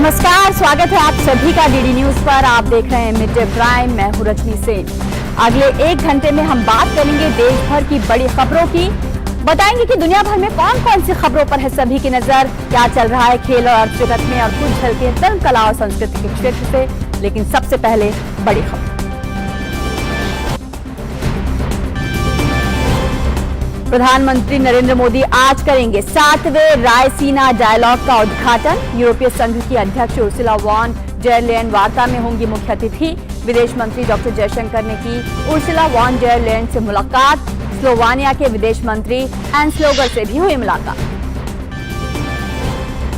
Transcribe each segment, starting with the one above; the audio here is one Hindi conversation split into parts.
नमस्कार, स्वागत है आप सभी का डीडी न्यूज पर। आप देख रहे हैं मिड डे प्राइम। मैं हूं रजनी सेन। अगले 1 घंटे में हम बात करेंगे देश भर की बड़ी खबरों की। बताएंगे कि दुनिया भर में कौन कौन सी खबरों पर है सभी की नजर, क्या चल रहा है खेल और अर्थ जगत में, और कुछ झलके फिल्म, कला और संस्कृति के क्षेत्र से। लेकिन सबसे पहले बड़ी खबर। प्रधानमंत्री नरेंद्र मोदी आज करेंगे 7वें रायसीना डायलॉग का उद्घाटन। यूरोपीय संघ की अध्यक्ष उर्सुला वॉन डेर लेयन वार्ता में होंगी मुख्य अतिथि। विदेश मंत्री डॉक्टर जयशंकर ने की उर्सुला वॉन डेर लेयन से मुलाकात। स्लोवानिया के विदेश मंत्री हैंस लोगर से भी हुई मुलाकात।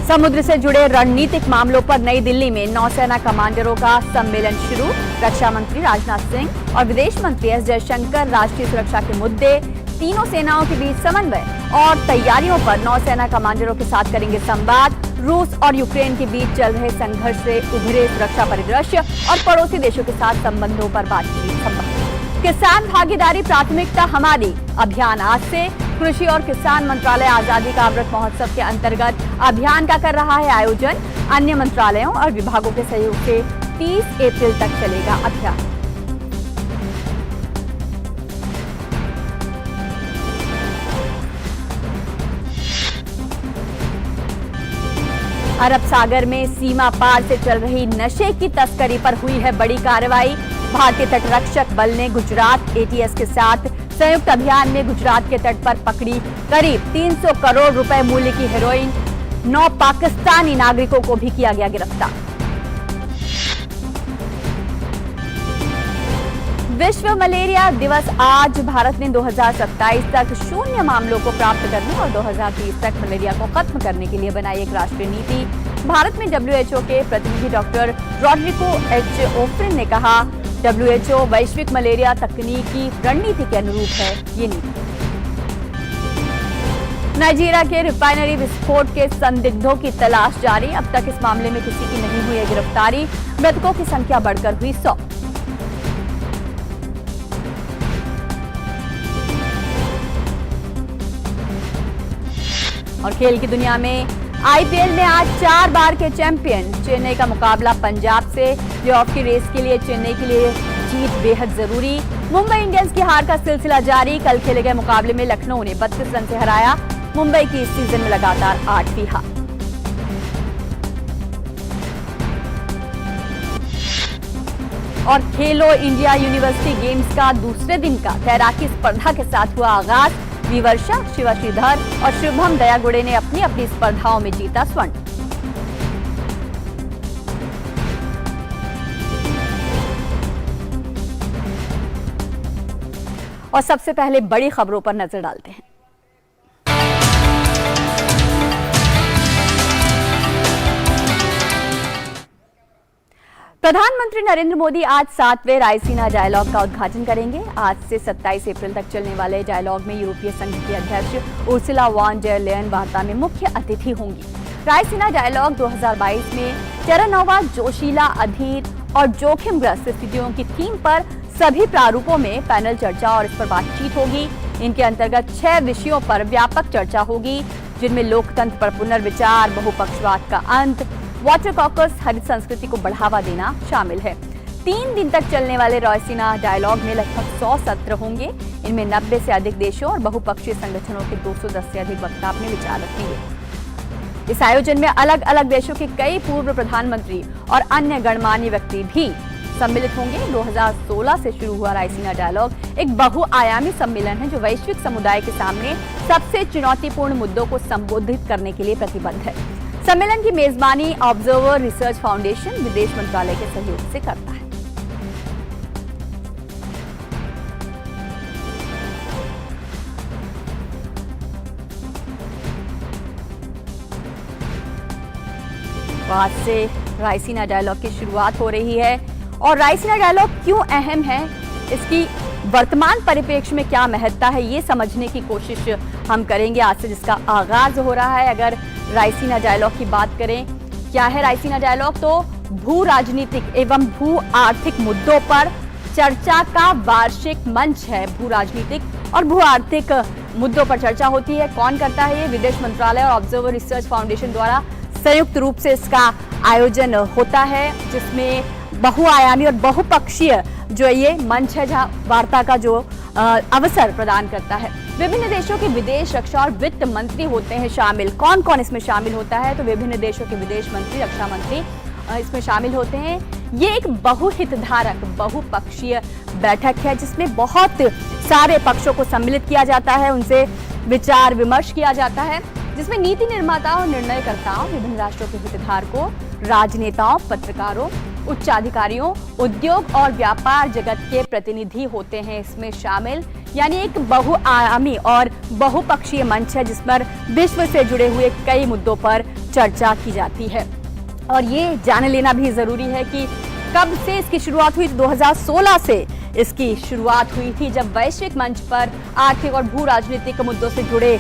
समुद्र से जुड़े रणनीतिक मामलों पर नई दिल्ली में नौसेना कमांडरों का सम्मेलन शुरू। रक्षा मंत्री राजनाथ सिंह और विदेश मंत्री एस जयशंकर राष्ट्रीय सुरक्षा के मुद्दे, तीनों सेनाओं के बीच समन्वय और तैयारियों पर नौसेना कमांडरों के साथ करेंगे संवाद। रूस और यूक्रेन के बीच चल रहे संघर्ष से उभरे सुरक्षा परिदृश्य और पड़ोसी देशों के साथ संबंधों पर बातचीत संभव। किसान भागीदारी प्राथमिकता हमारी अभियान आज से। कृषि और किसान मंत्रालय आजादी का अमृत महोत्सव के अंतर्गत अभियान का कर रहा है आयोजन। अन्य मंत्रालयों और विभागों के सहयोग से 30 अप्रैल तक चलेगा अभियान। अरब सागर में सीमा पार से चल रही नशे की तस्करी पर हुई है बड़ी कार्रवाई। भारतीय तटरक्षक बल ने गुजरात एटीएस के साथ संयुक्त अभियान में गुजरात के तट पर पकड़ी करीब 300 करोड़ रुपए मूल्य की हेरोइन। 9 पाकिस्तानी नागरिकों को भी किया गया गिरफ्तार। विश्व मलेरिया दिवस आज। भारत ने 2027 तक 0 मामलों को प्राप्त करने और 2030 तक मलेरिया को खत्म करने के लिए बनाई एक राष्ट्रीय नीति। भारत में WHO के प्रतिनिधि डॉक्टर रॉड्रिगो एच ओफ्रिन ने कहा, WHO वैश्विक मलेरिया तकनीकी रणनीति के अनुरूप है ये नीति। नाइजीरिया के रिफाइनरी विस्फोट के संदिग्धों की तलाश जारी। अब तक इस मामले में किसी की नहीं हुई है गिरफ्तारी। मृतकों की संख्या बढ़कर हुई 100। और खेल की दुनिया में आईपीएल में आज 4 बार के चैंपियन चेन्नई का मुकाबला पंजाब से। प्लेऑफ की रेस के लिए चेन्नई के लिए जीत बेहद जरूरी। मुंबई इंडियंस की हार का सिलसिला जारी। कल खेले गए मुकाबले में लखनऊ ने 32 रन से हराया मुंबई की इस सीजन में लगातार 8वीं हार। और खेलो इंडिया यूनिवर्सिटी गेम्स का दूसरे दिन का तैराकी स्पर्धा के साथ हुआ आगाज। विवर्षा, शिवा श्रीधर और शुभम दयागुड़े ने अपनी अपनी स्पर्धाओं में जीता स्वर्ण। और सबसे पहले बड़ी खबरों पर नजर डालते हैं। प्रधानमंत्री नरेंद्र मोदी आज 7वें रायसीना डायलॉग का उद्घाटन करेंगे। आज से 27 अप्रैल तक चलने वाले डायलॉग में यूरोपीय संघ की अध्यक्ष उर्सुला वॉन डेर लेयन वार्ता में मुख्य अतिथि होंगी। रायसीना डायलॉग 2022 में टर्नओवर, जोशीला, अधीर और जोखिमग्रस्त स्थितियों की थीम पर सभी प्रारूपों में पैनल चर्चा और इस पर बातचीत होगी। इनके अंतर्गत 6 विषयों पर व्यापक चर्चा होगी, जिनमें लोकतंत्र पर पुनर्विचार, बहुपक्षवाद का अंत, वाटर कॉकस, हरित संस्कृति को बढ़ावा देना शामिल है। 3 दिन तक चलने वाले रायसीना डायलॉग में लगभग 100 सत्र होंगे। इनमें 90 से अधिक देशों और बहुपक्षीय संगठनों के 210 से अधिक वक्ता अपने विचार रखेंगे। इस आयोजन में अलग अलग देशों के कई पूर्व प्रधानमंत्री और अन्य गणमान्य व्यक्ति भी सम्मिलित होंगे। 2016 से शुरू हुआ रायसीना डायलॉग एक बहुआयामी सम्मेलन है जो वैश्विक समुदाय के सामने सबसे चुनौतीपूर्ण मुद्दों को संबोधित करने के लिए प्रतिबद्ध है। सम्मेलन की मेजबानी ऑब्जर्वर रिसर्च फाउंडेशन विदेश मंत्रालय के सहयोग से करता है। आज से रायसीना डायलॉग की शुरुआत हो रही है। और रायसीना डायलॉग क्यों अहम है, इसकी वर्तमान परिप्रेक्ष्य में क्या महत्ता है, ये समझने की कोशिश हम करेंगे आज से जिसका आगाज हो रहा है। अगर रायसीना डायलॉग की बात करें, क्या है रायसीना डायलॉग, तो भू राजनीतिक एवं भू आर्थिक मुद्दों पर चर्चा का वार्षिक मंच है। भू राजनीतिक और भू आर्थिक मुद्दों पर चर्चा होती है। कौन करता है ये? विदेश मंत्रालय और ऑब्जर्वर रिसर्च फाउंडेशन द्वारा संयुक्त रूप से इसका आयोजन होता है, जिसमें बहुआयामी और बहुपक्षीय जो ये मंच है, जहां वार्ता का जो अवसर प्रदान करता है। विभिन्न देशों के विदेश, रक्षा और वित्त मंत्री होते हैं शामिल। कौन कौन इसमें शामिल होता है? तो विभिन्न देशों के विदेश मंत्री, रक्षा मंत्री इसमें शामिल होते हैं। ये एक बहुहितधारक बहुपक्षीय बैठक है, जिसमें बहुत सारे पक्षों को सम्मिलित किया जाता है, उनसे विचार विमर्श किया जाता है, जिसमें नीति निर्माताओं और निर्णयकर्ताओं, विभिन्न राष्ट्रों के हितधारकों, राजनेताओं, पत्रकारों, उच्चाधिकारियों, उद्योग और व्यापार जगत के प्रतिनिधि होते हैं इसमें शामिल। यानी एक बहुआयामी और बहुपक्षीय मंच है, जिस पर विश्व से जुड़े हुए कई मुद्दों पर चर्चा की जाती है। और ये जान लेना भी जरूरी है कि कब से इसकी शुरुआत हुई। 2016 से इसकी शुरुआत हुई थी, जब वैश्विक मंच पर आर्थिक और भू राजनीतिक मुद्दों से जुड़े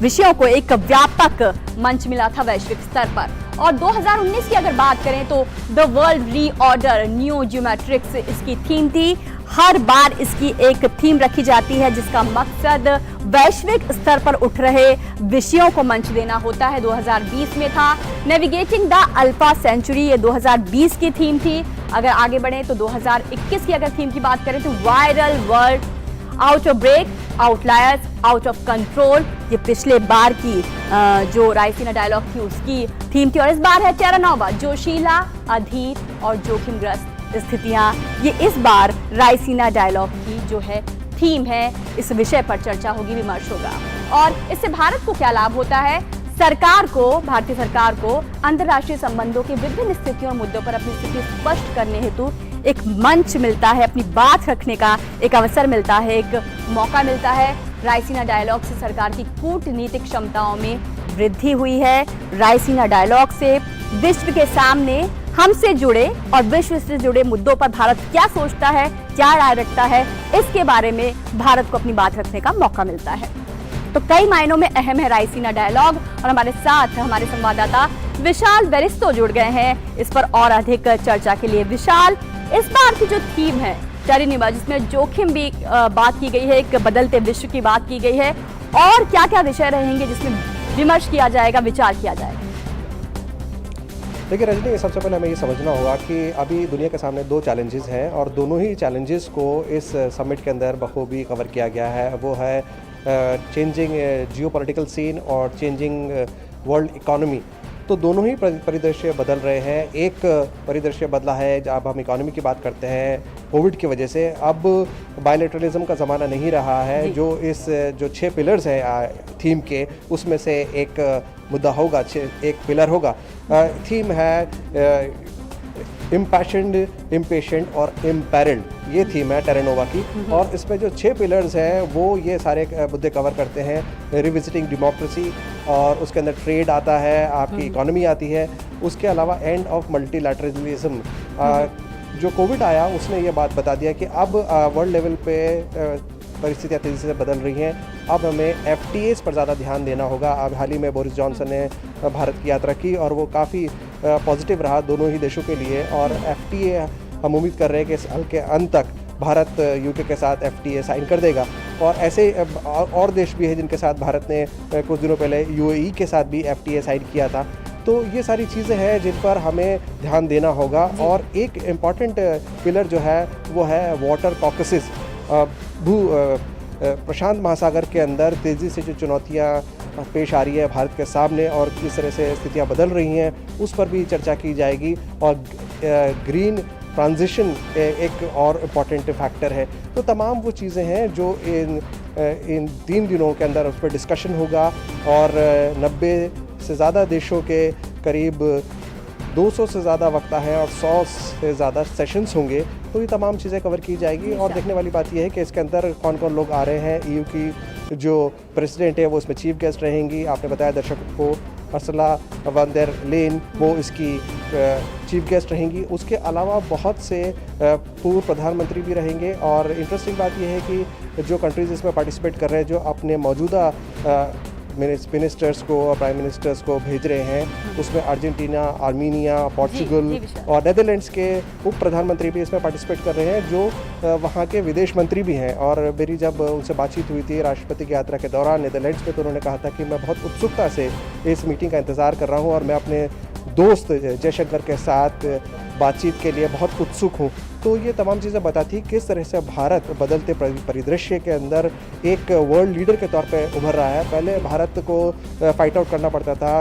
विषयों को एक व्यापक मंच मिला था वैश्विक स्तर पर। और 2019 की अगर बात करें तो the world reorder new geometrics इसकी थीम थी। हर बार इसकी एक थीम रखी जाती है, जिसका मकसद वैश्विक स्तर पर उठ रहे विषयों को मंच देना होता है। 2020 में था नेविगेटिंग द अल्फा सेंचुरी, ये 2020 की थीम थी। अगर आगे बढ़े तो 2021 की अगर थीम की बात करें तो viral world, out of break, outliers, out of control, ये पिछले बार की जो रायसीना डायलॉग थी उसकी थीम थी। और इस बार है टेरा नोवा, जोशीला, अधीर और जोखिमग्रस्त स्थितियां। ये इस बार रायसीना डायलॉग की जो है थीम है, इस विषय पर चर्चा होगी, विमर्श होगा। और इससे भारत को क्या लाभ होता है? सरकार को, भारतीय सरकार को अंतर्राष्ट्रीय संबंधों के विभिन्न स्थितियों और मुद्दों पर अपनी स्थिति स्पष्ट करने हेतु एक मंच मिलता है, अपनी बात रखने का एक अवसर मिलता है, एक मौका मिलता है। रायसीना डायलॉग से सरकार की कूटनीतिक क्षमताओं में वृद्धि हुई है। रायसीना डायलॉग से विश्व के सामने हमसे जुड़े और विश्व से जुड़े मुद्दों पर भारत क्या सोचता है, क्या राय रखता है, इसके बारे में भारत को अपनी बात रखने का मौका मिलता है। तो कई मायनों में अहम है रायसीना डायलॉग। और हमारे साथ हमारे संवाददाता विशाल वेरिस्तो जुड़ गए हैं इस पर और अधिक चर्चा के लिए। विशाल, इस बार की जो थीम है टेरा, जिसमें जोखिम भी बात की गई है, एक बदलते विश्व की बात की गई है, और क्या क्या विषय रहेंगे जिसमें विमर्श किया जाएगा, विचार किया जाएगा? देखिए रजनी, सबसे पहले हमें ये समझना होगा कि अभी दुनिया के सामने दो चैलेंजेस हैं, और दोनों ही चैलेंजेस को इस समिट के अंदर बखूबी कवर किया गया है। वो है चेंजिंग जियोपॉलिटिकल सीन और चेंजिंग वर्ल्ड इकोनॉमी। तो दोनों ही परिदृश्य बदल रहे हैं। एक परिदृश्य बदला है, जब हम इकोनॉमी की बात करते हैं कोविड की वजह से, अब बायलैटरलिज्म का ज़माना नहीं रहा है। जो 6 पिलर्स हैं थीम के, उसमें से एक मुद्दा होगा, एक पिलर होगा। थीम है इम्पैशन्ड, इम्पेशेंट और इम्पेरिल्ड, ये थीम है टेरा नोवा की। और इसमें जो 6 पिलर्स हैं वो ये सारे मुद्दे कवर करते हैं। रिविजिटिंग डेमोक्रेसी, और उसके अंदर ट्रेड आता है, आपकी इकोनॉमी आती है, उसके अलावा एंड ऑफ मल्टीलैटरलिज्म। जो कोविड आया उसने ये बात बता दिया कि अब वर्ल्ड लेवल पे परिस्थितियाँ तेज़ी से बदल रही हैं। अब हमें FTAs पर ज़्यादा ध्यान देना होगा। अब हाल ही में बोरिस जॉनसन ने भारत की यात्रा की, और वो काफ़ी पॉजिटिव रहा दोनों ही देशों के लिए। और FTA हम उम्मीद कर रहे हैं कि इस साल के अंत तक भारत UK के साथ FTA साइन कर देगा। और ऐसे और देश भी हैं जिनके साथ भारत ने कुछ दिनों पहले UAE के साथ भी FTA साइन किया था। तो ये सारी चीज़ें हैं जिन पर हमें ध्यान देना होगा। और एक इम्पॉर्टेंट पिलर जो है वो है वाटर कॉकसेस। प्रशांत महासागर के अंदर तेज़ी से जो चुनौतियाँ पेश आ रही है भारत के सामने, और किस तरह से स्थितियाँ बदल रही हैं, उस पर भी चर्चा की जाएगी। और ग्रीन ट्रांजिशन एक और इम्पॉर्टेंट फैक्टर है। तो तमाम वो चीज़ें हैं जो इन 3 दिनों के अंदर उस पर डिस्कशन होगा। और 90 से ज़्यादा देशों के करीब 200 से ज़्यादा वक्ता हैं और 100 से ज़्यादा सेशंस होंगे। तो ये तमाम चीज़ें कवर की जाएगी। और देखने वाली बात यह है कि इसके अंदर कौन कौन लोग आ रहे हैं। EU की जो प्रेसिडेंट है वो इसमें चीफ गेस्ट रहेंगी। आपने बताया दर्शकों को, अर्सुला वॉन डेर लेyen वो इसकी चीफ गेस्ट रहेंगी। उसके अलावा बहुत से पूर्व प्रधानमंत्री भी रहेंगे। और इंटरेस्टिंग बात यह है कि जो कंट्रीज़ इसमें पार्टिसिपेट कर रहे हैं, जो अपने मौजूदा मिनिस्टर्स को और प्राइम मिनिस्टर्स को भेज रहे हैं, उसमें अर्जेंटीना, आर्मीनिया, पोर्चुगल और नेदरलैंड्स के उप प्रधानमंत्री भी इसमें पार्टिसिपेट कर रहे हैं, जो वहाँ के विदेश मंत्री भी हैं। और मेरी जब उनसे बातचीत हुई थी राष्ट्रपति की यात्रा के दौरान नेदरलैंड्स में, तो उन्होंने कहा था कि मैं बहुत उत्सुकता से इस मीटिंग का इंतज़ार कर रहा हूँ, और मैं अपने दोस्त जयशंकर के साथ बातचीत के लिए बहुत उत्सुक हूँ। तो ये तमाम चीज़ें बताती किस तरह से भारत बदलते परिदृश्य के अंदर एक वर्ल्ड लीडर के तौर पे उभर रहा है। पहले भारत को फाइट आउट करना पड़ता था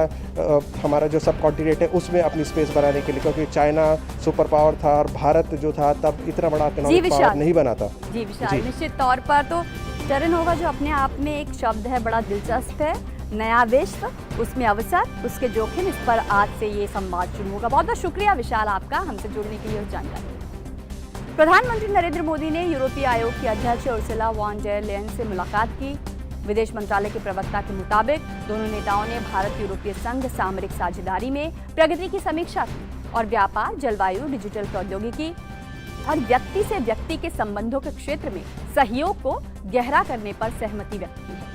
हमारा जो सब कॉन्टिनेंट है उसमें अपनी स्पेस बनाने के लिए, क्योंकि चाइना सुपर पावर था और भारत जो था तब इतना बड़ा इकोनॉमिक पावर नहीं बना था। जी विशाल, निश्चित तौर पर तो टर्नओवर जो अपने आप में एक शब्द है, बड़ा दिलचस्प है। नया विश्व, उसमें अवसर, उसके जोखिम, इस पर आज से ये संवाद शुरू होगा। बहुत बहुत शुक्रिया विशाल आपका हमसे जुड़ने के लिए उस जानकारी। प्रधानमंत्री नरेंद्र मोदी ने यूरोपीय आयोग की अध्यक्ष उर्सुला वॉन डेर लेयन से मुलाकात की। विदेश मंत्रालय के प्रवक्ता के मुताबिक दोनों नेताओं ने भारत यूरोपीय संघ सामरिक साझेदारी में प्रगति की समीक्षा की और व्यापार, जलवायु, डिजिटल प्रौद्योगिकी और व्यक्ति से व्यक्ति के संबंधों के क्षेत्र में सहयोग को गहरा करने पर सहमति व्यक्त की है।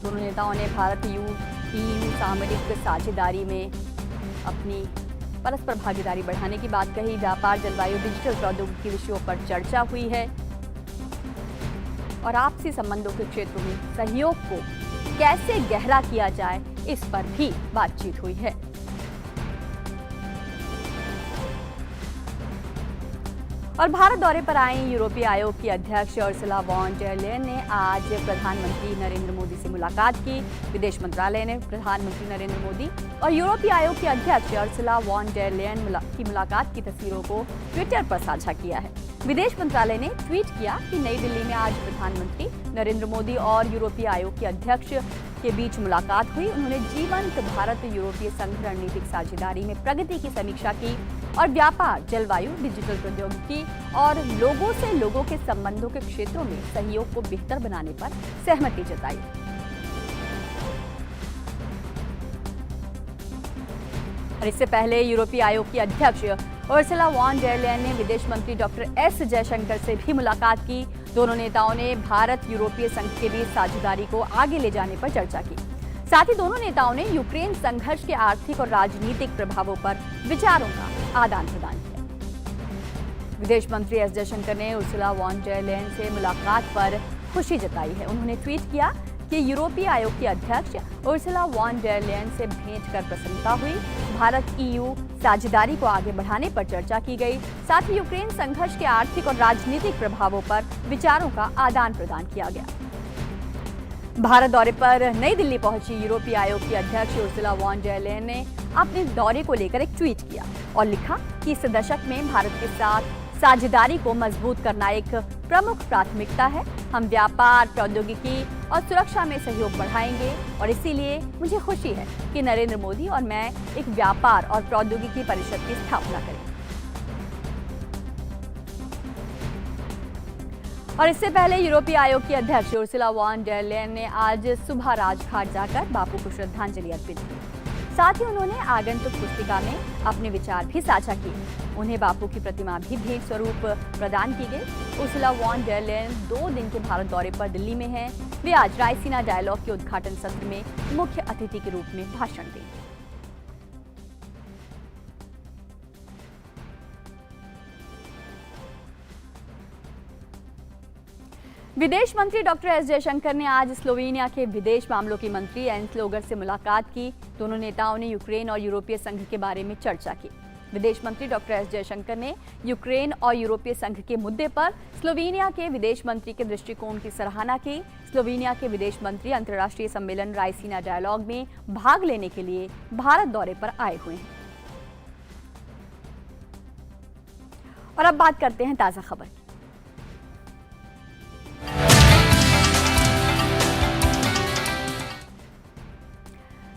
दोनों नेताओं ने भारत EU सामरिक साझेदारी में अपनी परस्पर भागीदारी बढ़ाने की बात कही। व्यापार, जलवायु, डिजिटल प्रौद्योगिकी विषयों पर चर्चा हुई है और आपसी संबंधों के क्षेत्रों में सहयोग को कैसे गहरा किया जाए, इस पर भी बातचीत हुई है। और भारत दौरे पर आई यूरोपीय आयोग की अध्यक्ष उर्सुला वॉन डेर लेयन ने आज प्रधानमंत्री नरेंद्र मोदी से मुलाकात की। विदेश मंत्रालय ने प्रधानमंत्री नरेंद्र मोदी और यूरोपीय आयोग की अध्यक्ष उर्सुला वॉन डेर लेयन की मुलाकात की तस्वीरों को ट्विटर पर साझा किया है। विदेश मंत्रालय ने ट्वीट किया कि नई दिल्ली में आज प्रधानमंत्री नरेंद्र मोदी और यूरोपीय आयोग के अध्यक्ष के बीच मुलाकात हुई। उन्होंने जीवंत भारत यूरोपीय संघ रणनीतिक साझेदारी में प्रगति की समीक्षा की और व्यापार, जलवायु, डिजिटल प्रौद्योगिकी और लोगों से लोगों के संबंधों के क्षेत्रों में सहयोग को बेहतर बनाने पर सहमति जताई। और इससे पहले यूरोपीय आयोग की अध्यक्ष उर्सुला वॉन डेर लेयन ने विदेश मंत्री डॉक्टर एस जयशंकर से भी मुलाकात की। दोनों नेताओं ने भारत यूरोपीय संघ के बीच साझेदारी को आगे ले जाने पर चर्चा की। साथ ही दोनों नेताओं ने यूक्रेन संघर्ष के आर्थिक और राजनीतिक प्रभावों पर विचारों का आदान प्रदान किया। विदेश मंत्री एस जयशंकर ने उर्सुला वॉन डेर लेयन से मुलाकात पर खुशी जताई है। उन्होंने ट्वीट किया कि यूरोपीय आयोग की अध्यक्ष उर्सुला वॉन डेर लेयन से भेंट कर प्रसन्नता हुई। भारत EU साझेदारी को आगे बढ़ाने पर चर्चा की गई। साथ ही यूक्रेन संघर्ष के आर्थिक और राजनीतिक प्रभावों पर विचारों का आदान प्रदान किया गया। भारत दौरे पर नई दिल्ली पहुंची यूरोपीय आयोग की अध्यक्ष उर्सुला वॉन डेर लेयन ने अपने दौरे को लेकर एक ट्वीट किया और लिखा कि इस दशक में भारत के साथ साझेदारी को मजबूत करना एक प्रमुख प्राथमिकता है। हम व्यापार, प्रौद्योगिकी और सुरक्षा में सहयोग बढ़ाएंगे और इसीलिए मुझे खुशी है कि नरेंद्र मोदी और मैं एक व्यापार और प्रौद्योगिकी परिषद की स्थापना करेंगे। और इससे पहले यूरोपीय आयोग की अध्यक्ष उर्सुला वॉन डेर लेयन ने आज सुबह राजघाट जाकर बापू को श्रद्धांजलि अर्पित की। साथ ही उन्होंने आगंतुक पुस्तिका में अपने विचार भी साझा किए। उन्हें बापू की प्रतिमा भी भेंट स्वरूप प्रदान की गई। उर्सुला वॉन डेर लेयन 2 दिन के भारत दौरे पर दिल्ली में हैं। वे आज रायसीना डायलॉग के उद्घाटन सत्र में मुख्य अतिथि के रूप में भाषण देंगे। विदेश मंत्री डॉक्टर एस जयशंकर ने आज स्लोवेनिया के विदेश मामलों के मंत्री एंस लोगर से मुलाकात की। दोनों नेताओं ने यूक्रेन और यूरोपीय संघ के बारे में चर्चा की। विदेश मंत्री डॉक्टर एस जयशंकर ने यूक्रेन और यूरोपीय संघ के मुद्दे पर स्लोवेनिया के विदेश मंत्री के दृष्टिकोण की सराहना की। स्लोवेनिया के विदेश मंत्री अंतर्राष्ट्रीय सम्मेलन रायसीना डायलॉग में भाग लेने के लिए भारत दौरे पर आए हुए हैं। और अब बात करते हैं ताजा खबर की।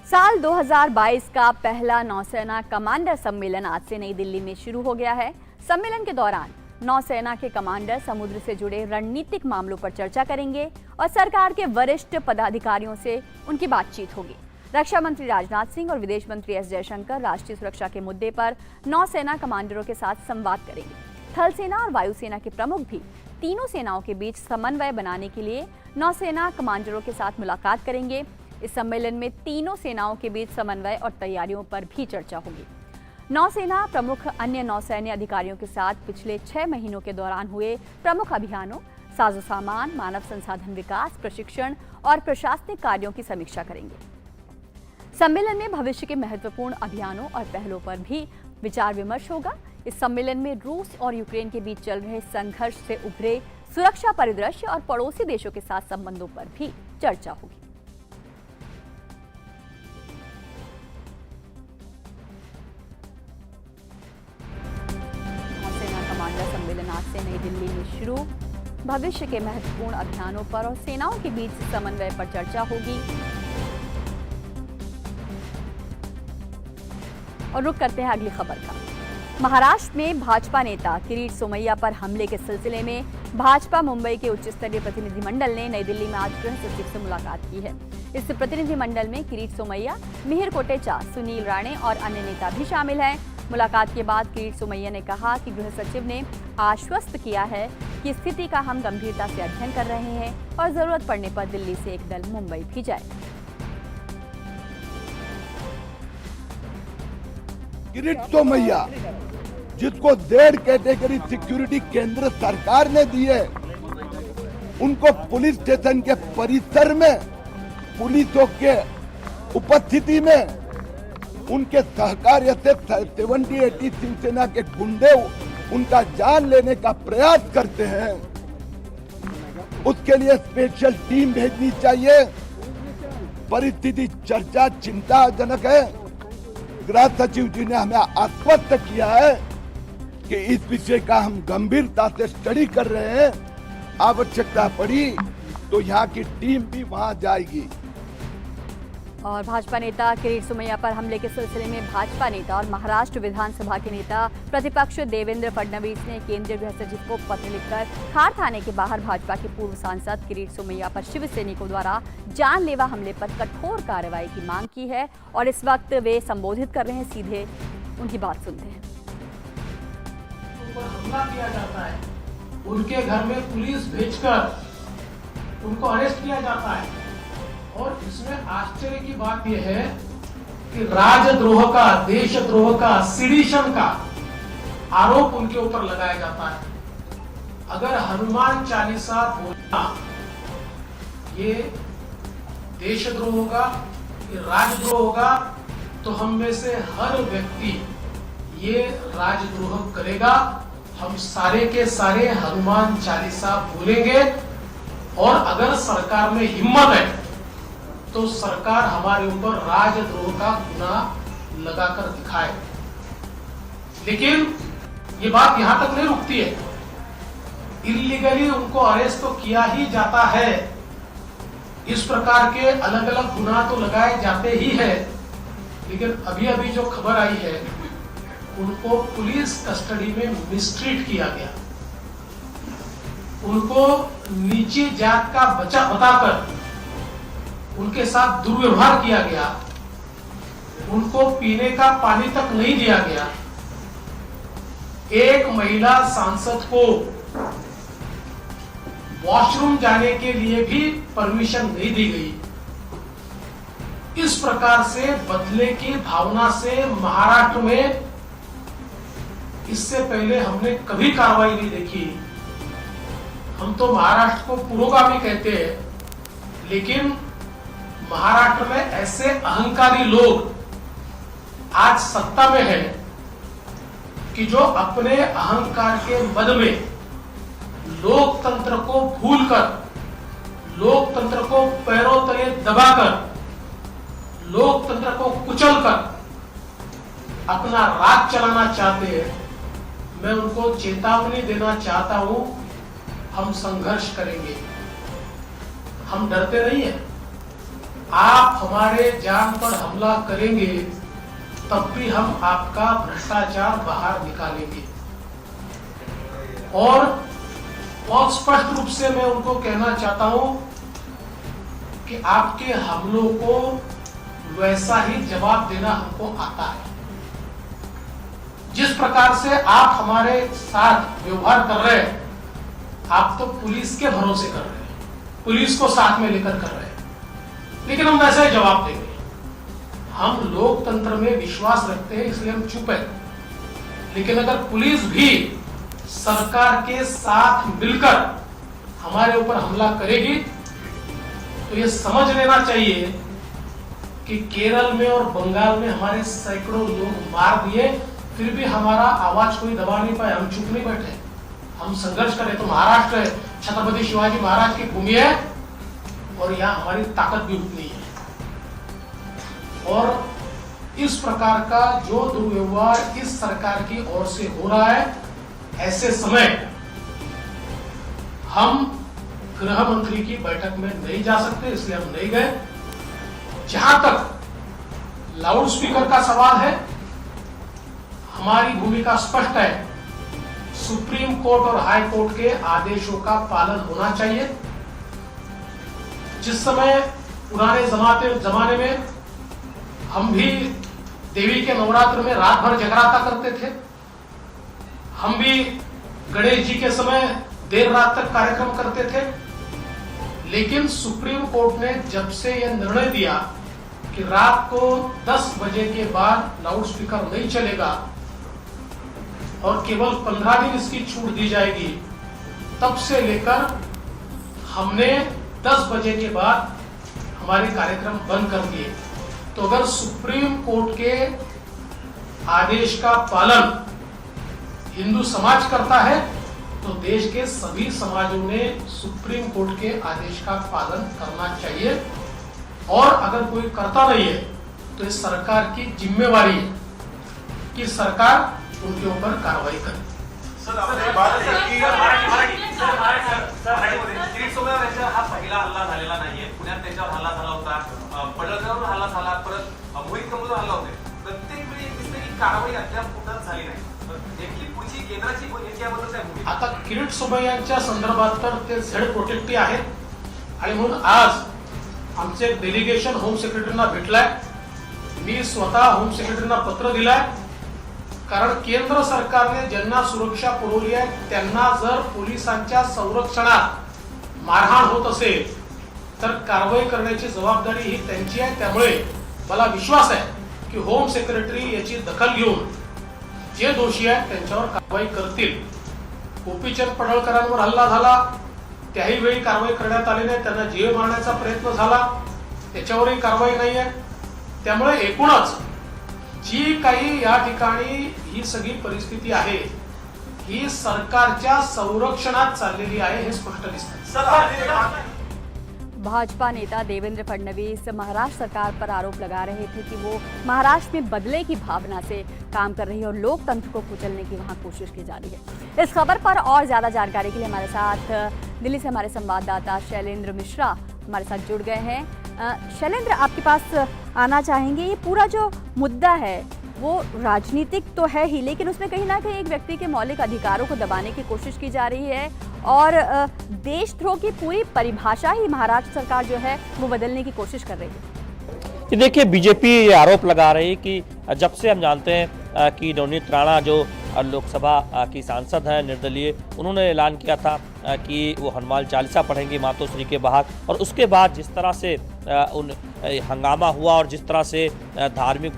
साल 2022 का पहला नौसेना कमांडर सम्मेलन आज से नई दिल्ली में शुरू हो गया है। सम्मेलन के दौरान नौसेना के कमांडर समुद्र से जुड़े रणनीतिक मामलों पर चर्चा करेंगे और सरकार के वरिष्ठ पदाधिकारियों से उनकी बातचीत होगी। रक्षा मंत्री राजनाथ सिंह और विदेश मंत्री एस जयशंकर राष्ट्रीय सुरक्षा के मुद्दे पर नौसेना कमांडरों के साथ संवाद करेंगे। थल सेना और वायुसेना के प्रमुख भी तीनों सेनाओं के बीच समन्वय बनाने के लिए नौसेना कमांडरों के साथ मुलाकात करेंगे। इस सम्मेलन में तीनों सेनाओं के बीच समन्वय और तैयारियों पर भी चर्चा होगी। नौसेना प्रमुख अन्य नौसैन्य अधिकारियों के साथ पिछले 6 महीनों के दौरान हुए प्रमुख अभियानों, साजो सामान, मानव संसाधन विकास, प्रशिक्षण और प्रशासनिक कार्यों की समीक्षा करेंगे। सम्मेलन में भविष्य के महत्वपूर्ण अभियानों और पहलों पर भी विचार विमर्श होगा। इस सम्मेलन में रूस और यूक्रेन के बीच चल रहे संघर्ष से उभरे सुरक्षा परिदृश्य और पड़ोसी देशों के साथ संबंधों पर भी चर्चा होगी। सेना कमांडर सम्मेलन आज से नई दिल्ली में शुरू। भविष्य के महत्वपूर्ण अभियानों पर और सेनाओं के बीच समन्वय पर चर्चा होगी। और रुक करते हैं अगली खबर का। महाराष्ट्र में भाजपा नेता किरीट सोमैया पर हमले के सिलसिले में भाजपा मुंबई के उच्च स्तरीय प्रतिनिधिमंडल ने नई दिल्ली में आज गृह सचिव से मुलाकात की है। इस प्रतिनिधिमंडल में किरीट सोमैया, मिहिर कोटेचा, सुनील राणे और अन्य नेता भी शामिल हैं। मुलाकात के बाद किरीट सोमैया ने कहा कि गृह सचिव ने आश्वस्त किया है कि स्थिति का हम गंभीरता से अध्ययन कर रहे हैं और जरूरत पड़ने पर दिल्ली से एक दल मुंबई भी जाए। किरीट सोमैया, जिसको 1.5 कैटेगरी सिक्योरिटी केंद्र सरकार ने दी है, उनको पुलिस स्टेशन के परिसर में पुलिसों के उपस्थिति में उनके सहकार्य से 70-80 शिवसेना के गुंडे उनका जान लेने का प्रयास करते हैं। उसके लिए स्पेशल टीम भेजनी चाहिए। परिस्थिति चर्चा चिंताजनक है। गृह सचिव जी ने हमें आश्वस्त किया है कि इस विषय का हम गंभीरता से स्टडी कर रहे हैं। आवश्यकता पड़ी तो यहाँ की टीम भी वहाँ जाएगी। और भाजपा नेता किरीट सोमैया पर हमले के सिलसिले में भाजपा नेता और महाराष्ट्र विधानसभा के नेता प्रतिपक्ष देवेंद्र फडणवीस ने केंद्रीय गृह सचिव को पत्र लिखकर खार थाने के बाहर भाजपा के पूर्व सांसद किरीट सोमैया पर शिव सैनिकों द्वारा जानलेवा हमले पर कठोर कार्रवाई की मांग की है। और इस वक्त वे संबोधित कर रहे हैं, सीधे उनकी बात सुनते हैं। हमला किया जाता है, उनके घर में पुलिस भेजकर उनको अरेस्ट किया जाता है। और इसमें आश्चर्य की बात यह है कि राजद्रोह का, देशद्रोह का, सिडिशन का आरोप उनके ऊपर लगाया जाता है। अगर हनुमान चालीसा बोलना ये देशद्रोह होगा, ये राजद्रोह होगा, तो हम में से हर व्यक्ति ये राजद्रोह करेगा। हम सारे के सारे हनुमान चालीसा बोलेंगे। और अगर सरकार में हिम्मत है तो सरकार हमारे ऊपर राजद्रोह का गुनाह लगाकर दिखाए। लेकिन ये बात यहां तक नहीं रुकती है। इलीगली उनको अरेस्ट तो किया ही जाता है। इस प्रकार के अलग अलग गुनाह तो लगाए जाते ही है। लेकिन अभी अभी जो खबर आई है, उनको पुलिस कस्टडी में मिसट्रीट किया गया। उनको नीची जात का बच्चा बताकर उनके साथ दुर्व्यवहार किया गया। उनको पीने का पानी तक नहीं दिया गया। एक महिला सांसद को वॉशरूम जाने के लिए भी परमिशन नहीं दी गई। इस प्रकार से बदले की भावना से महाराष्ट्र में इससे पहले हमने कभी कार्रवाई नहीं देखी। हम तो महाराष्ट्र को पुरोगामी कहते हैं, लेकिन महाराष्ट्र में ऐसे अहंकारी लोग आज सत्ता में हैं कि जो अपने अहंकार के मद में लोकतंत्र को भूलकर, लोकतंत्र को पैरों तले दबाकर, लोकतंत्र को कुचलकर अपना राज चलाना चाहते हैं। मैं उनको चेतावनी देना चाहता हूं, हम संघर्ष करेंगे, हम डरते नहीं हैं। आप हमारे जान पर हमला करेंगे तब भी हम आपका भ्रष्टाचार बाहर निकालेंगे। और बहुत स्पष्ट रूप से मैं उनको कहना चाहता हूं कि आपके हमलों को वैसा ही जवाब देना हमको आता है। जिस प्रकार से आप हमारे साथ व्यवहार कर रहे हैं, आप तो पुलिस के भरोसे कर रहे हैं, पुलिस को साथ में लेकर कर रहे हैं, लेकिन हम वैसा ही जवाब देंगे। हम लोकतंत्र में विश्वास रखते हैं, इसलिए हम चुप हैं। लेकिन अगर पुलिस भी सरकार के साथ मिलकर हमारे ऊपर हमला करेगी तो ये समझ लेना चाहिए कि केरल में और बंगाल में हमारे सैकड़ों लोग मार दिए, फिर भी हमारा आवाज कोई दबा नहीं पाए। हम चुप नहीं बैठे, हम संघर्ष करें। तो महाराष्ट्र है, छत्रपति शिवाजी महाराज की भूमि है और यहाँ हमारी ताकत भी उतनी है। और इस प्रकार का जो दुर्व्यवहार इस सरकार की ओर से हो रहा है, ऐसे समय हम गृह मंत्री की बैठक में नहीं जा सकते, इसलिए हम नहीं गए। जहां तक लाउड स्पीकर का सवाल है, हमारी भूमिका स्पष्ट है। सुप्रीम कोर्ट और हाई कोर्ट के आदेशों का पालन होना चाहिए। जिस समय पुराने जमाने में हम भी देवी के नवरात्र में रात भर जगराता करते थे, हम भी गणेश जी के समय देर रात तक कार्यक्रम करते थे, लेकिन सुप्रीम कोर्ट ने जब से यह निर्णय दिया कि रात को 10 बजे के बाद लाउड स्पीकर नहीं चलेगा और केवल 15 दिन इसकी छूट दी जाएगी, तब से लेकर हमने 10 बजे के बाद हमारे कार्यक्रम बंद कर दिए। तो अगर सुप्रीम कोर्ट के आदेश का पालन हिंदू समाज करता है तो देश के सभी समाजों ने सुप्रीम कोर्ट के आदेश का पालन करना चाहिए। और अगर कोई करता नहीं है तो इस सरकार की जिम्मेवारी है कि सरकार उनके ऊपर कार्रवाई करे। किरीट सोमय्या यांचा हा पहिला हल्ला झालेला नाहीये। पुण्यात त्याच्यावर हल्ला झाला होता, पडळकरवर हल्ला झाला, परत मोहित कमलवर हल्ला होते। प्रत्येक वेळी दिसते की कारवाई अद्याप कुठंच झाली नाही। नेमकी पुढची केंद्राची भूमिका याबद्दल काय भूमिका? आता किरीट सोमय्यांच्या संदर्भात तर ते झेड प्रोटेक्टी आहेत आणि म्हणून आज आमचे डेलिगेशन होम सेक्रेटरींना भेटलाय। मी स्वतः होम सेक्रेटरींना पत्र दिलाय, कारण केंद्र सरकारने ज्यांना सुरक्षा पुरवली आहे त्यांना जर पोलिसांच्या संरक्षणात मारहाण होत असेल तर कारवाई करण्याची जबाबदारी ही त्यांची आहे। त्यामुळे मला विश्वास आहे की होम सेक्रेटरी याची दखल घेऊन जे दोषी आहेत त्यांच्यावर कारवाई करतील। गोपीचंद पडळकरांवर हल्ला झाला, त्याही वेळी कारवाई करण्यात आली नाही, त्यांना जीव मारण्याचा प्रयत्न झाला, त्याच्यावरही कारवाई नाही आहे। त्यामुळे एकूणच जी काही या ठिकाणी ही सगळी परिस्थिती आहे ही सरकारच्या संरक्षणात चाललेली आहे, हे स्पष्ट दिसतं। भाजपा नेता देवेंद्र फडणवीस महाराष्ट्र सरकार पर आरोप लगा रहे थे कि वो महाराष्ट्र में बदले की भावना से काम कर रही है और लोकतंत्र को कुचलने की वहां कोशिश की जा रही है। इस खबर पर और ज़्यादा जानकारी के लिए हमारे साथ दिल्ली से हमारे संवाददाता शैलेंद्र मिश्रा हमारे साथ जुड़ गए हैं। शैलेंद्र, आपके पास आना चाहेंगे। ये पूरा जो मुद्दा है वो राजनीतिक तो है ही, लेकिन उसमें कहीं ना कहीं एक व्यक्ति के मौलिक अधिकारों को दबाने की कोशिश की जा रही है और देशद्रोह की पूरी परिभाषा ही महाराष्ट्र सरकार जो है वो बदलने की कोशिश कर रही है। देखिए, बीजेपी ये आरोप लगा रही कि जब से हम जानते हैं कि नवनीत राणा जो लोकसभा की सांसद हैं निर्दलीय, उन्होंने ऐलान किया था कि वो हनुमान चालीसा पढ़ेंगे मातोश्री के बाहर, और उसके बाद जिस तरह से उन हंगामा हुआ और जिस तरह से धार्मिक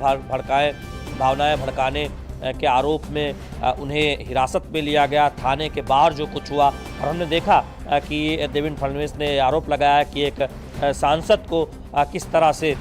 भावनाएं भड़काने के आरोप में उन्हें हिरासत में लिया गया, थाने के बाहर जो कुछ हुआ, और हमने देखा कि देवेंद्र फडणवीस ने आरोप लगाया कि एक सांसद को किस तरह से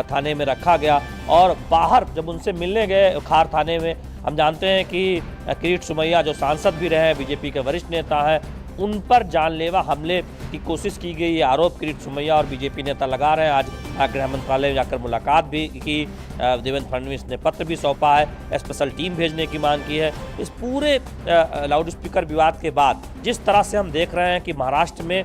थाने में रखा गया, और बाहर जब उनसे मिलने गए खार थाने में, हम जानते हैं कि किरीट सोमय्या जो सांसद भी रहे हैं, बीजेपी के वरिष्ठ नेता हैं, उन पर जानलेवा हमले की कोशिश की गई। ये आरोप किरीट सोमय्या और बीजेपी नेता लगा रहे हैं। आज गृह मंत्रालय में जाकर मुलाकात भी की, देवेंद्र फडणवीस ने पत्र भी सौंपा है, स्पेशल टीम भेजने की मांग की है। इस पूरे लाउड स्पीकर विवाद के बाद जिस तरह से हम देख रहे हैं कि महाराष्ट्र में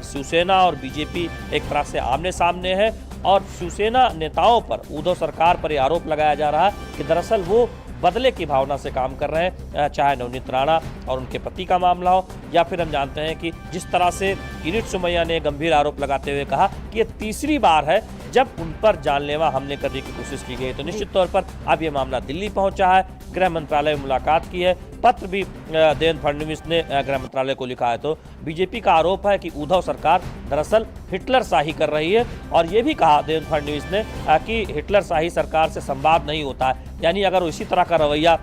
शिवसेना और बीजेपी एक तरह से आमने सामने है, और शिवसेना नेताओं पर, उद्धव सरकार पर यह आरोप लगाया जा रहा है कि दरअसल वो बदले की भावना से काम कर रहे हैं, चाहे नवनीत राणा और उनके पति का मामला हो, या फिर हम जानते हैं कि जिस तरह से किरीट सोमय्या ने गंभीर आरोप लगाते हुए कहा कि ये तीसरी बार है जब उन पर जानलेवा हमले करने की कोशिश की गई। तो निश्चित तौर पर अब ये मामला दिल्ली पहुंचा है, गृह मंत्रालय में मुलाकात की है। पत्र भी देवेंद्र फडणवीस ने गृह मंत्रालय को लिखा है। तो बीजेपी का आरोप है कि उद्धव सरकार दरअसल हिटलर शाही कर रही है, और ये भी कहा देवेंद्र फडणवीस ने कि हिटलर शाही सरकार से संवाद नहीं होता है, यानी अगर वो इसी तरह का रवैया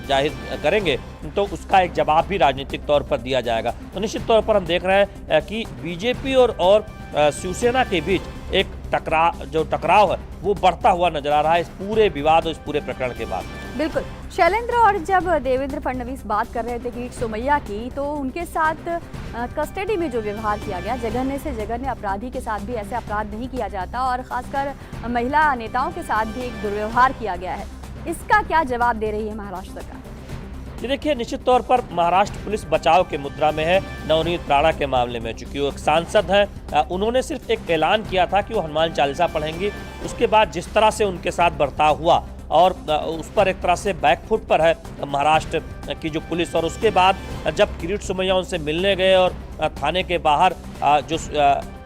जाहिर करेंगे तो उसका एक जवाब भी राजनीतिक तौर पर दिया जाएगा। तो निश्चित तौर पर हम देख रहे हैं कि बीजेपी और शिवसेना के बीच एक टकराव है वो बढ़ता हुआ नजर आ रहा है इस पूरे विवाद और इस पूरे प्रकरण के बाद। बिल्कुल शैलेंद्र, और जब देवेंद्र फडणवीस बात कर रहे थे किरीट सोमैया की, तो उनके साथ कस्टडी में जो व्यवहार किया गया, जघन्य से जघन्य अपराधी के साथ भी ऐसे अपराध नहीं किया जाता, और खासकर महिला नेताओं के साथ भी एक दुर्व्यवहार किया गया है। इसका क्या जवाब दे रही है महाराष्ट्र सरकार? ये देखिए, निश्चित तौर पर महाराष्ट्र पुलिस बचाव के मुद्रा में है नवनीत राणा के मामले में। चूंकि वो एक सांसद हैं, उन्होंने सिर्फ एक ऐलान किया था कि वो हनुमान चालीसा पढ़ेंगी। उसके बाद जिस तरह से उनके साथ बर्ताव हुआ और उस पर एक तरह से बैकफुट पर है महाराष्ट्र की जो पुलिस। और उसके बाद जब किरीट सोमैया उनसे मिलने गए और थाने के बाहर जो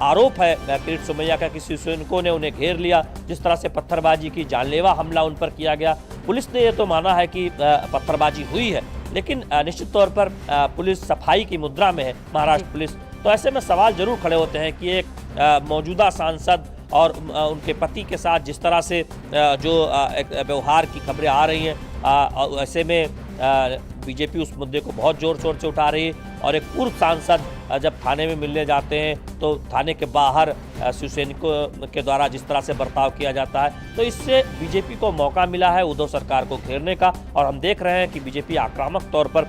आरोप है किरीट सोमैया का कि शिवसैनिकों ने उन्हें घेर लिया, जिस तरह से पत्थरबाजी की, जानलेवा हमला उन पर किया गया, पुलिस ने ये तो माना है कि पत्थरबाजी हुई है, लेकिन निश्चित तौर पर पुलिस सफाई की मुद्रा में है महाराष्ट्र पुलिस। तो ऐसे में सवाल जरूर खड़े होते हैं कि एक मौजूदा सांसद और उनके पति के साथ जिस तरह से जो व्यवहार की खबरें आ रही हैं, ऐसे में बीजेपी उस मुद्दे को बहुत जोर शोर से उठा रही है। और एक पूर्व सांसद जब थाने में मिलने जाते हैं तो थाने के बाहर शिवसैनिकों के द्वारा जिस तरह से बर्ताव किया जाता है, तो इससे बीजेपी को मौका मिला है उद्धव सरकार को घेरने का। और हम देख रहे हैं कि बीजेपी आक्रामक तौर पर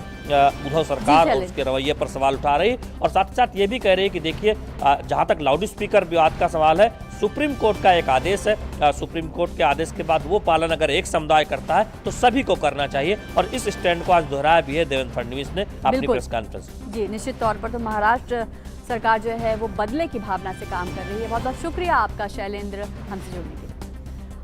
उद्धव सरकार और उसके रवैये पर सवाल उठा रही है, और साथ ही साथ ये भी कह रही है कि देखिए, जहाँ तक लाउड स्पीकर विवाद का सवाल है, सुप्रीम कोर्ट का एक आदेश है, सुप्रीम कोर्ट के आदेश के बाद वो पालन अगर एक समुदाय करता है तो सभी को करना चाहिए। और इस स्टैंड को आज दोहराया भी है देवेंद्र फडणवीस ने अपनी प्रेस कॉन्फ्रेंस। जी, निश्चित तौर पर तो महाराष्ट्र सरकार जो है वो बदले की भावना से काम कर रही है। बहुत बहुत शुक्रिया आपका शैलेंद्र हमसे जुड़ने के लिए।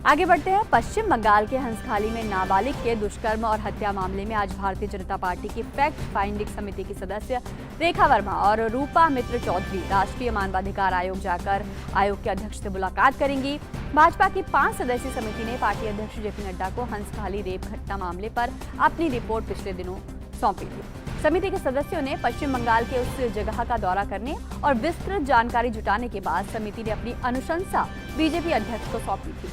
आगे बढ़ते हैं। पश्चिम बंगाल के हंसखाली में नाबालिग के दुष्कर्म और हत्या मामले में आज भारतीय जनता पार्टी की फैक्ट फाइंडिंग समिति की सदस्य रेखा वर्मा और रूपा मित्र चौधरी राष्ट्रीय मानवाधिकार आयोग जाकर आयोग के अध्यक्ष से मुलाकात करेंगी। भाजपा की 5 सदस्यीय समिति ने पार्टी अध्यक्ष जेपी नड्डा को हंसखाली रेप घटना मामले पर अपनी रिपोर्ट पिछले दिनों सौंपी थी। समिति के सदस्यों ने पश्चिम बंगाल के उस जगह का दौरा करने और विस्तृत जानकारी जुटाने के बाद समिति ने अपनी अनुशंसा बीजेपी अध्यक्ष को सौंपी थी।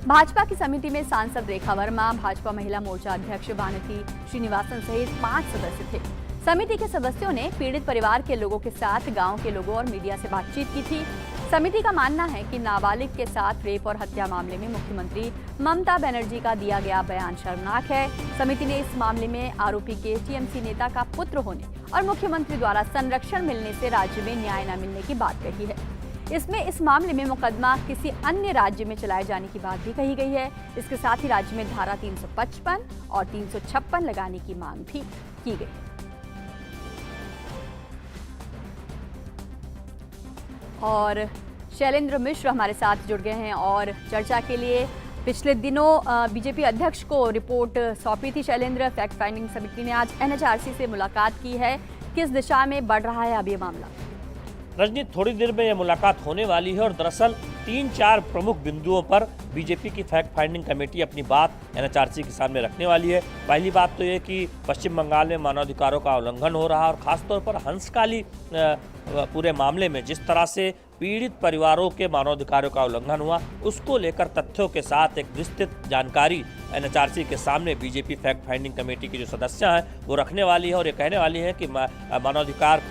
भाजपा की समिति में सांसद रेखा वर्मा, भाजपा महिला मोर्चा अध्यक्ष वानथी श्रीनिवासन सहित 5 सदस्य थे। समिति के सदस्यों ने पीड़ित परिवार के लोगों के साथ गांव के लोगों और मीडिया से बातचीत की थी। समिति का मानना है कि नाबालिग के साथ रेप और हत्या मामले में मुख्यमंत्री ममता बनर्जी का दिया गया बयान शर्मनाक है। समिति ने इस मामले में आरोपी के टीएमसी नेता का पुत्र होने और मुख्यमंत्री द्वारा संरक्षण मिलने से राज्य में न्याय न मिलने की बात कही है। इसमें इस मामले में मुकदमा किसी अन्य राज्य में चलाए जाने की बात भी कही गई है। इसके साथ ही राज्य में धारा 355 और 356 लगाने की मांग भी की गई। और शैलेंद्र मिश्र हमारे साथ जुड़ गए हैं और चर्चा के लिए पिछले दिनों बीजेपी अध्यक्ष को रिपोर्ट सौंपी थी। शैलेंद्र, फैक्ट फाइंडिंग समिति ने आज एनएचआरसी से मुलाकात की है। किस दिशा में बढ़ रहा है अब ये मामला? रजनी, थोड़ी देर में यह मुलाकात होने वाली है और दरअसल 3-4 प्रमुख बिंदुओं पर बीजेपी की फैक्ट फाइंडिंग कमेटी अपनी बात एनएचआरसी के सामने रखने वाली है। पहली बात तो ये कि पश्चिम बंगाल में मानवाधिकारों का उल्लंघन हो रहा है और खासतौर पर हंसखाली पूरे मामले में जिस तरह से पीड़ित परिवारों के मानवाधिकारों का उल्लंघन हुआ, उसको लेकर तथ्यों के साथ एक विस्तृत जानकारी एनएचआरसी के सामने बीजेपी फैक्ट फाइंडिंग कमेटी की जो सदस्य हैं वो रखने वाली है। और ये कहने वाली है कि मानवाधिकार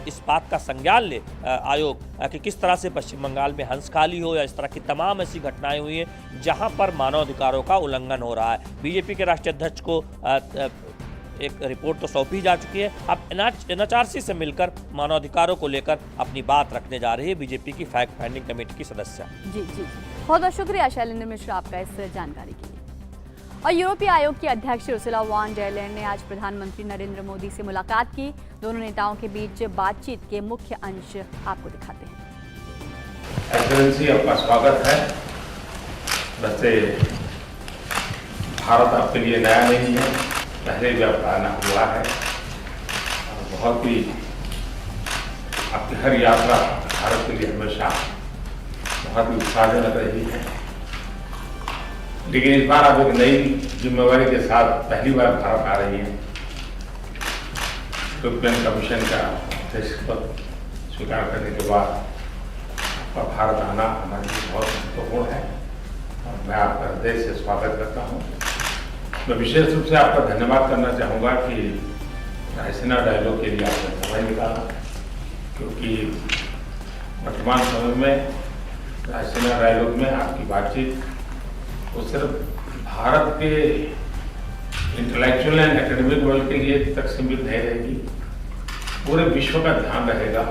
इस बात का संज्ञान ले आयोग कि किस तरह से पश्चिम बंगाल में हंसखाली हो या इस तरह की तमाम ऐसी घटनाएं हुई हैं जहां पर मानवाधिकारों का उल्लंघन हो रहा है। बीजेपी के राष्ट्रीय अध्यक्ष को एक रिपोर्ट तो सौंपी जा चुकी है। अब एनएचआरसी से मिलकर मानवाधिकारों को लेकर अपनी बात रखने जा रही है बीजेपी की फैक्ट फाइंडिंग कमेटी की सदस्य। जी जी, बहुत बहुत शुक्रिया शैलेंद्र मिश्र आपका इस जानकारी के लिए। और यूरोपीय आयोग की अध्यक्ष उर्सुला वॉन डेर लेयन ने आज प्रधानमंत्री नरेंद्र मोदी से मुलाकात की। दोनों नेताओं के बीच बातचीत के मुख्य अंश आपको दिखाते हैं। एक्सेलेंसी, आपका स्वागत है। वैसे भारत आपके लिए नया नहीं है, पहले भी आपका आना हुआ है और बहुत ही आपकी हर यात्रा भारत के लिए हमेशा बहुत ही उत्साहजनक रही है। लेकिन इस बार आप एक नई जिम्मेवारी के साथ पहली बार भारत आ रही है। यूरोपियन कमीशन का अध्यक्ष पद स्वीकार करने के बाद आपका भारत आना हमारे लिए बहुत महत्वपूर्ण है और मैं आपका हृदय से स्वागत करता हूँ। मैं विशेष रूप से आपका धन्यवाद करना चाहूँगा कि रायसीना डायलॉग के लिए आपने समय निकाला, क्योंकि वर्तमान समय में रायसीना डायलॉग में आपकी बातचीत वो सिर्फ भारत के इंटेलेक्चुअल एंड एकेडमिक वर्ल्ड के लिए तक सीमित नहीं रहेगी, पूरे विश्व का ध्यान रहेगा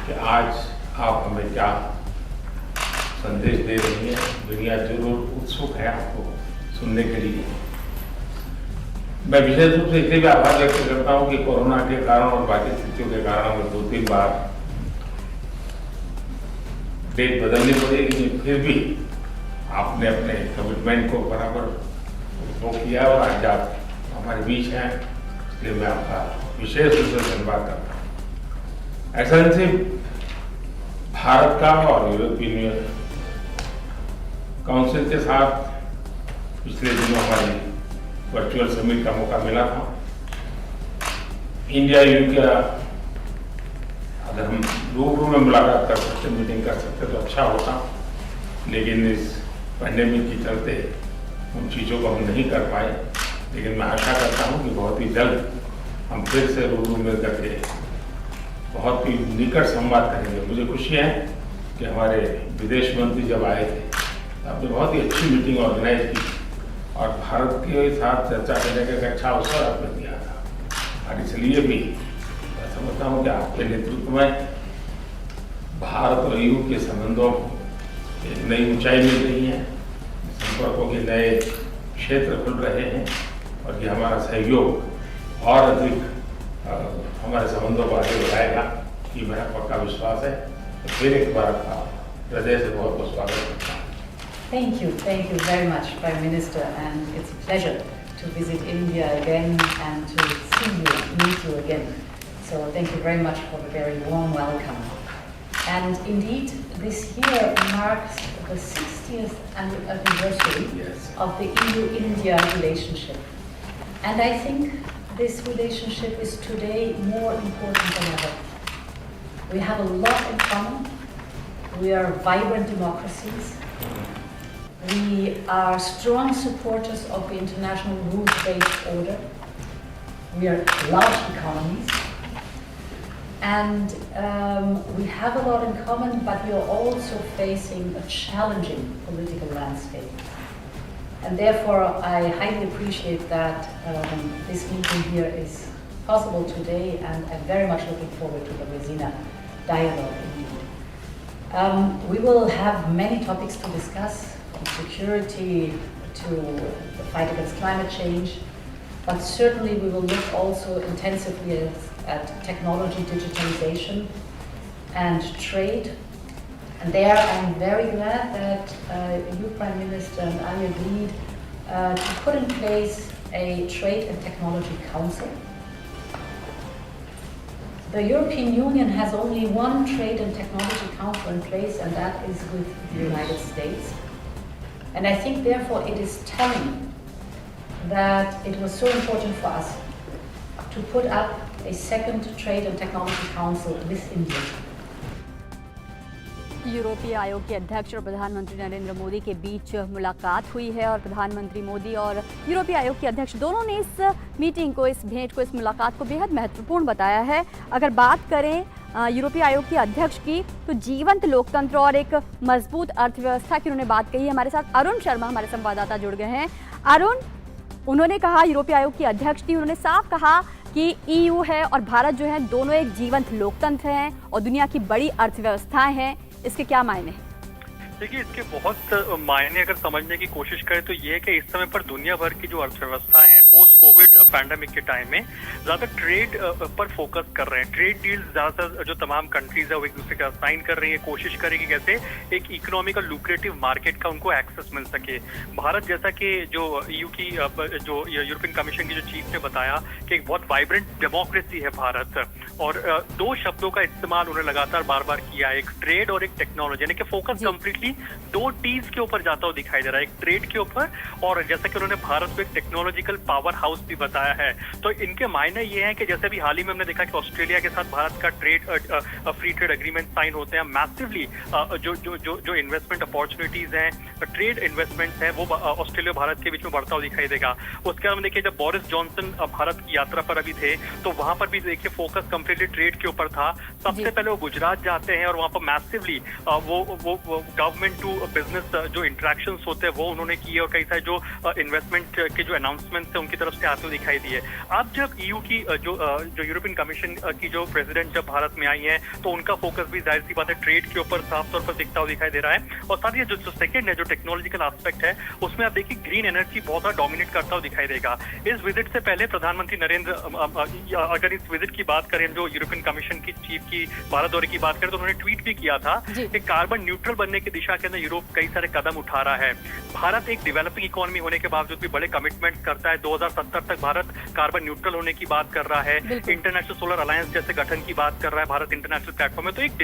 कि आज आप हमें क्या संदेश दे रही हैं। दुनिया जरूर उत्सुक है आपको सुनने के लिए। मैं विशेष रूप से इसलिए भी आभार व्यक्त करता हूं कि कोरोना के कारण और बाकी स्थितियों के कारण हमें 2-3 बार डेट बदलनी पड़ी, लेकिन फिर भी आपने अपने कमिटमेंट को बराबर वो किया और आज आप हमारे बीच हैं, इसलिए मैं आपका विशेष रूप से धन्यवाद करता हूँ। एक्सेलेंसी, भारत का और यूरोपियन यूनियन काउंसिल के साथ पिछले दिनों हमारी वर्चुअल समिट का मौका मिला था। इंडिया यूके का अगर हम रूबरू में मुलाकात कर सकते, मीटिंग कर सकते तो अच्छा होता, लेकिन इस पैंडेमिक के चलते उन चीज़ों को हम नहीं कर पाए। लेकिन मैं आशा करता हूं कि बहुत ही जल्द हम फिर से रूबरू मिल करके बहुत ही निकट संवाद करेंगे। मुझे खुशी है कि हमारे विदेश मंत्री जब आए थे आपने बहुत ही अच्छी मीटिंग ऑर्गेनाइज की और भारत के साथ चर्चा करने का एक अच्छा अवसर आपने दिया था। और इसलिए भी मैं समझता हूँ कि आपके नेतृत्व में भारत और यूरोप के संबंधों को एक नई ऊंचाई मिल रही है, संपर्कों के नए क्षेत्र खुल रहे हैं और ये हमारा सहयोग और अधिक हमारे संबंधों को आगे बढ़ाएगा, ये मेरा पक्का विश्वास है। तो फिर एक बार आपका हृदय से बहुत बहुत स्वागत करता हूँ। Thank you very much, Prime Minister, and it's a pleasure to visit India again and to see you, meet you again. So thank you very much for the very warm welcome. And indeed, this year marks the 60th anniversary of the EU-India relationship. And I think this relationship is today more important than ever. We have a lot in common. We are vibrant democracies. We are strong supporters of the international rules-based order. We are large economies. And we have a lot in common, but we are also facing a challenging political landscape. And therefore, I highly appreciate that this meeting here is possible today, and I'm very much looking forward to the Resina dialogue indeed. We will have many topics to discuss, from security to the fight against climate change, but certainly we will look also intensively at technology, digitalization, and trade. And there I'm very glad that you, Prime Minister, and I agreed to put in place a Trade and Technology Council. The European Union has only one Trade and Technology Council in place, and that is with the United States. And I think, therefore, it is telling that it was so important for us to put up a second Trade and Technology Council with India. यूरोपीय आयोग के अध्यक्ष और प्रधानमंत्री नरेंद्र मोदी के बीच मुलाकात हुई है और प्रधानमंत्री मोदी और यूरोपीय आयोग के अध्यक्ष दोनों ने इस मीटिंग को, इस भेंट को, इस मुलाकात को बेहद महत्वपूर्ण बताया है। अगर बात करें यूरोपीय आयोग के अध्यक्ष की, तो जीवंत लोकतंत्र और एक मजबूत अर्थव्यवस्था की उन्होंने बात कही है। हमारे साथ अरुण शर्मा, हमारे संवाददाता, जुड़ गए हैं। अरुण, उन्होंने कहा, यूरोपीय आयोग की अध्यक्ष थी, उन्होंने साफ कहा कि ईयू है और भारत जो है दोनों एक जीवंत लोकतंत्र हैं और दुनिया की बड़ी अर्थव्यवस्थाएं हैं। इसके क्या मायने हैं? देखिए, इसके बहुत मायने अगर समझने की कोशिश करें तो ये है कि इस समय पर दुनिया भर की जो अर्थव्यवस्था है पोस्ट कोविड पैंडेमिक के टाइम में ज़्यादा ट्रेड पर फोकस कर रहे हैं। ट्रेड डील्स ज़्यादातर जो तमाम कंट्रीज है वो एक दूसरे का साइन कर रही है, कोशिश करेगी कैसे एक इकोनॉमिकल लुक्रेटिव मार्केट का उनको एक्सेस मिल सके। भारत, जैसा कि जो ईयू की जो यूरोपियन कमीशन की जो चीफ ने बताया कि एक बहुत वाइब्रेंट डेमोक्रेसी है भारत, और दो शब्दों का इस्तेमाल उन्होंने लगातार बार बार किया, एक ट्रेड और एक टेक्नोलॉजी, यानी कि फोकस कम्प्लीटली बेसिकली 2 टीज के ऊपर जाता हुआ दिखाई दे रहा है, एक ट्रेड के ऊपर और जैसा कि उन्होंने भारत को एक टेक्नोलॉजिकल पावर हाउस भी बताया है। तो इनके मायने ये हैं कि जैसे भी हाल ही में हमने देखा कि ऑस्ट्रेलिया के साथ भारत का फ्री ट्रेड एग्रीमेंट साइन होते हैं, मैसिवली जो इन्वेस्टमेंट अपॉर्चुनिटीज हैं, ट्रेड इन्वेस्टमेंट्स हैं, वो ऑस्ट्रेलिया भारत के बीच में बढ़ता हुआ दिखाई देगा। उसके बाद देखिए जब बोरिस जॉनसन भारत की यात्रा पर अभी थे तो वहां पर भी देखिए फोकस कंप्लीटली ट्रेड के ऊपर था। सबसे पहले वो गुजरात जाते हैं और वहां पर मैसिवली वो गवर्नमेंट टू बिजनेस जो इंटरेक्शंस होते हैं वो उन्होंने किए और कई सारे जो इन्वेस्टमेंट के जो अनाउंसमेंट्स है उनकी तरफ से आते हुए दिखाई दिए। अब जब ईयू की जो यूरोपियन कमीशन की जो प्रेसिडेंट जब भारत में आई है तो उनका फोकस भी जाहिर सी बात है ट्रेड के ऊपर साफ तौर पर दिखता हुआ दिखाई दे रहा है। और साथ ही जो सेकंड है जो टेक्नोलॉजिकल एस्पेक्ट है उसमें आप देखिए ग्रीन एनर्जी बहुत ज्यादा डोमिनेट करता हुआ दिखाई देगा। इस विजिट से पहले प्रधानमंत्री अगर इस विजिट की बात करें जो यूरोपियन कमीशन की चीफ की भारत दौरे की बात करें तो उन्होंने ट्वीट भी किया था कि कार्बन न्यूट्रल बनने की दिशा के अंदर यूरोप कई सारे कदम उठा रहा है। भारत एक डेवलपिंग इकोनॉमी होने के बावजूद भी बड़े कमिटमेंट करता है। 2070 तक भारत कार्बन न्यूट्रल होने की बात कर रहा है। इंटरनेशनल सोलर अलायंस जैसे गठन की बात कर रहा है भारत इंटरनेशनल प्लेटफॉर्म में। तो एक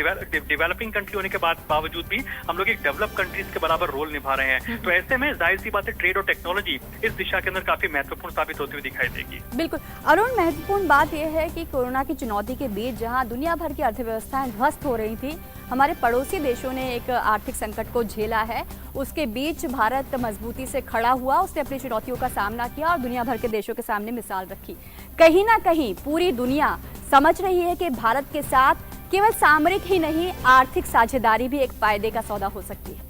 डेवलपिंग कंट्री होने के बावजूद भी हम लोग एक डेवलप कंट्रीज के बराबर रोल निभा रहे हैं। तो ऐसे में जाहिर सी बात है ट्रेड और टेक्नोलॉजी इस दिशा के अंदर काफी महत्वपूर्ण साबित होती हुई दिखाई देगी। बिल्कुल अरुण, महत्वपूर्ण बात यह है कि कोरोना की चुनौती के बीच जहां दुनिया भर की अर्थव्यवस्थाएं ध्वस्त हो रही थी, हमारे पड़ोसी देशों ने एक आर्थिक संकट को झेला है। उसके बीच भारत मजबूती से खड़ा हुआ, उसने अपनी चुनौतियों का सामना किया और दुनिया भर के देशों के सामने मिसाल रखी। कहीं ना कहीं पूरी दुनिया समझ रही है कि भारत के साथ केवल सामरिक ही नहीं आर्थिक साझेदारी भी एक फायदे का सौदा हो सकती है।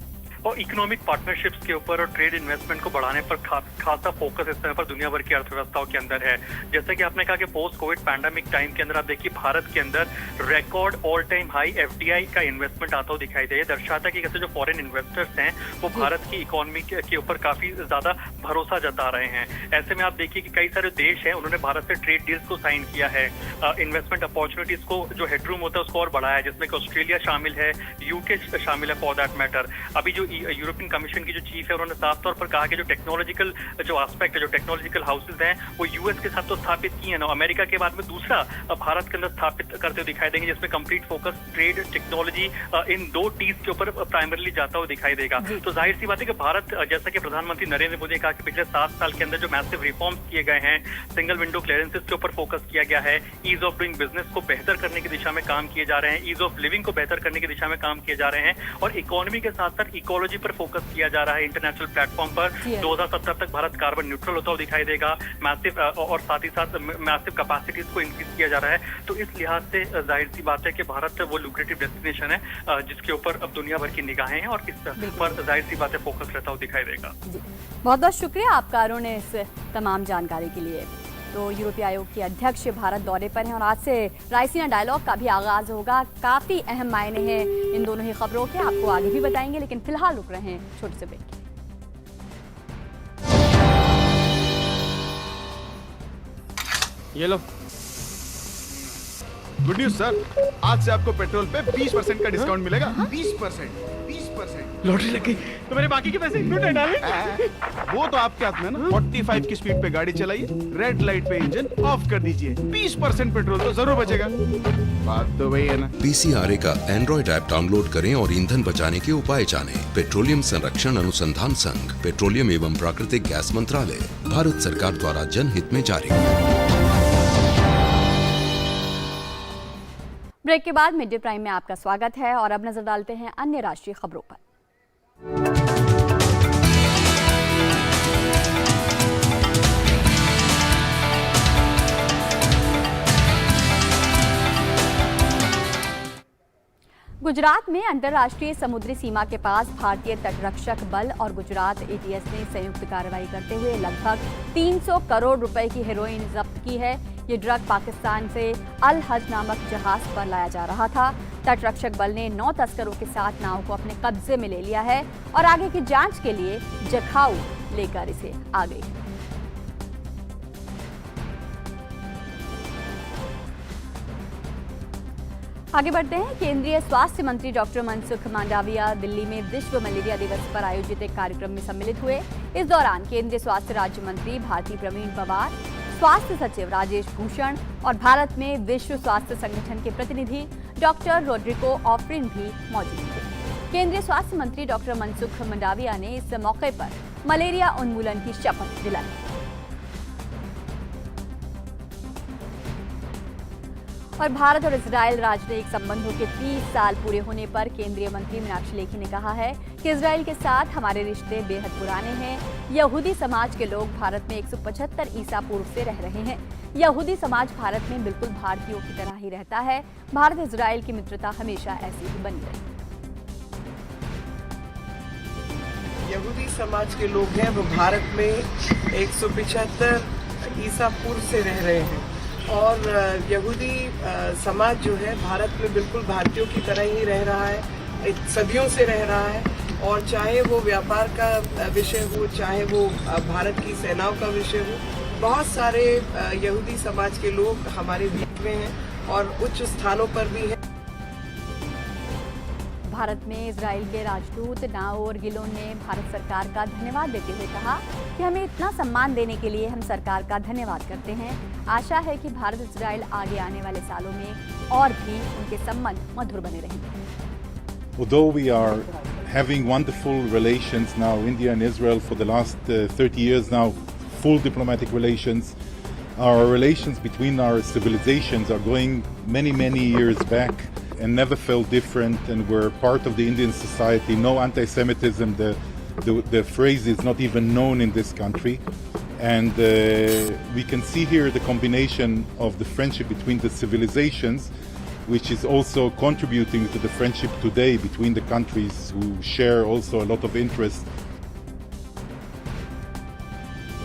और इकोनॉमिक पार्टनरशिप्स के ऊपर और ट्रेड इन्वेस्टमेंट को बढ़ाने पर खासा फोकस इस समय पर दुनिया भर की अर्थव्यवस्थाओं के अंदर है। जैसे कि आपने कहा कि पोस्ट कोविड पैंडेमिक टाइम के अंदर आप देखिए भारत के अंदर record all time high FDI का इन्वेस्टमेंट आता हुआ दिखाई दे, दर्शाता है कि कैसे जो फॉरेन इन्वेस्टर्स हैं वो भारत की इकोनॉमी के ऊपर काफी ज्यादा भरोसा जता रहे हैं। ऐसे में आप देखिए कि कई सारे देश हैं उन्होंने भारत से ट्रेड डील्स को साइन किया है, इन्वेस्टमेंट अपॉर्चुनिटीज को जो हेडरूम होता है उसको और बढ़ाया है, जिसमें ऑस्ट्रेलिया शामिल है, यूके शामिल है फॉर दैट मैटर। अभी जो यूरोपियन कमीशन की जो चीफ है उन्होंने साफ तौर पर कहा कि जो टेक्नोलॉजिकल जो एस्पेक्ट है, जो टेक्नोलॉजिकल हाउसेज हैं वो यूएस के साथ तो स्थापित किए हैं ना, अमेरिका के बाद में दूसरा भारत के अंदर स्थापित करते हुए दिखाई देंगे, जिसमें complete focus trade technology in 2 Ts के ऊपर प्राइमरली जाता हुआ दिखाई देगा। तो जाहिर सी बात है कि भारत जैसा कि प्रधानमंत्री नरेंद्र मोदी ने कहा कि पिछले 7 साल के अंदर जो मैसिव रिफॉर्म्स किए गए हैं, सिंगल विंडो क्लियरेंसेस के ऊपर फोकस किया गया है, ईज ऑफ डूइंग बिजनेस को बेहतर करने की दिशा में काम किए जा रहे हैं, ईज ऑफ लिविंग को बेहतर करने की दिशा में काम किए जा रहे हैं और इकोनॉमी के साथ साथ इकोलॉजी पर फोकस किया जा रहा है। इंटरनेशनल प्लेटफॉर्म पर 2070 तक भारत कार्बन न्यूट्रल होता हुआ दिखाई देगा, मैसिव और साथ ही साथ मैसिव कैपेसिटीज को इंक्रीज किया जा रहा है। तो इस लिहाज से जाहिर सी बात है कि भारत वो लुक्रेटिव डेस्टिनेशन है जिसके ऊपर अब दुनिया भर की निगाहें हैं और इस पर जाहिर सी बात है फोकस रहता हुआ दिखाई देगा। बहुत बहुत शुक्रिया आपका अरुण इस तमाम जानकारी के लिए। तो यूरोपीय आयोग के अध्यक्ष भारत दौरे पर हैं और आज से रायसीना डायलॉग का भी आगाज होगा। काफी अहम मायने हैं इन दोनों ही खबरों के, आपको आगे भी बताएंगे, लेकिन फिलहाल रुक रहे हैं छोटे से ब्रेक। ये लो गुड न्यूज सर, आज से आपको पेट्रोल पे 20% का डिस्काउंट मिलेगा। 20%? लॉटरी लग गई तो मेरे बाकी के पैसे क्यों नहीं डाले? वो तो आपके हाथ में ना। 45 की स्पीड पे गाड़ी चलाइए, रेड लाइट पे इंजन ऑफ कर दीजिए, 20% पेट्रोल तो जरूर बचेगा। बात तो वही है ना। पीसीआरए का एंड्रॉइड ऐप डाउनलोड करें और ईंधन बचाने के उपाय जानें। पेट्रोलियम संरक्षण अनुसंधान संघ, पेट्रोलियम एवं प्राकृतिक गैस मंत्रालय, भारत सरकार द्वारा जनहित में जारी। ब्रेक के बाद मिड डे प्राइम में आपका स्वागत है और अब नजर डालते हैं अन्य राष्ट्रीय खबरों पर। गुजरात में अंतर्राष्ट्रीय समुद्री सीमा के पास भारतीय तटरक्षक बल और गुजरात एटीएस ने संयुक्त कार्रवाई करते हुए लगभग 300 करोड़ रुपए की हेरोइन जब्त की है। ये ड्रग पाकिस्तान से अल हज नामक जहाज पर लाया जा रहा था। तटरक्षक बल ने 9 तस्करों के साथ नाव को अपने कब्जे में ले लिया है और आगे की जांच के लिए जखाऊ लेकर इसे आ गई। आगे बढ़ते हैं। केंद्रीय स्वास्थ्य मंत्री डॉक्टर मनसुख मांडविया दिल्ली में विश्व मलेरिया दिवस पर आयोजित एक कार्यक्रम में सम्मिलित हुए। इस दौरान केंद्रीय स्वास्थ्य राज्य मंत्री भारती प्रवीण पवार, स्वास्थ्य सचिव राजेश भूषण और भारत में विश्व स्वास्थ्य संगठन के प्रतिनिधि डॉक्टर रोड्रिको ऑफ्रिन भी मौजूद थे। केंद्रीय स्वास्थ्य मंत्री डॉक्टर मनसुख मंडाविया ने इस मौके पर मलेरिया उन्मूलन की शपथ दिलाई। और भारत और इजरायल राजनयिक संबंधों के 30 साल पूरे होने पर केंद्रीय मंत्री मीनाक्षी लेखी ने कहा है कि इजरायल के साथ हमारे रिश्ते बेहद पुराने हैं। यहूदी समाज के लोग भारत में 175 ईसा पूर्व से रह रहे हैं। यहूदी समाज भारत में बिल्कुल भारतीयों की तरह ही रहता है। भारत इजरायल की मित्रता हमेशा ऐसी ही बनी रही। यहूदी समाज के लोग हैं वो भारत में 175 ईसा पूर्व से रह रहे हैं और यहूदी समाज जो है भारत में बिल्कुल भारतीयों की तरह ही रह रहा है, सदियों से रह रहा है। और चाहे वो व्यापार का विषय हो, चाहे वो भारत की सेनाओं का विषय हो, बहुत सारे यहूदी समाज के लोग हमारे बीच में हैं और उच्च स्थानों पर भी हैं। भारत में इजराइल के राजदूत नाओर गिलोन ने भारत सरकार का धन्यवाद देते हुए कहा कि हमें इतना सम्मान देने के लिए हम सरकार का धन्यवाद करते हैं। आशा है कि भारत इजराइल आगे आने वाले सालों में और भी उनके संबंध मधुर बने रहेंगे। Although we are having wonderful relations now, India and Israel for the last 30 years now, full diplomatic relations, our relations between our civilizations are going many years back and never felt different, and we're part of the Indian society. No anti-Semitism, the phrase is not even known in this country. And we can see here the combination of the friendship between the civilizations, which is also contributing to the friendship today between the countries who share also a lot of interest.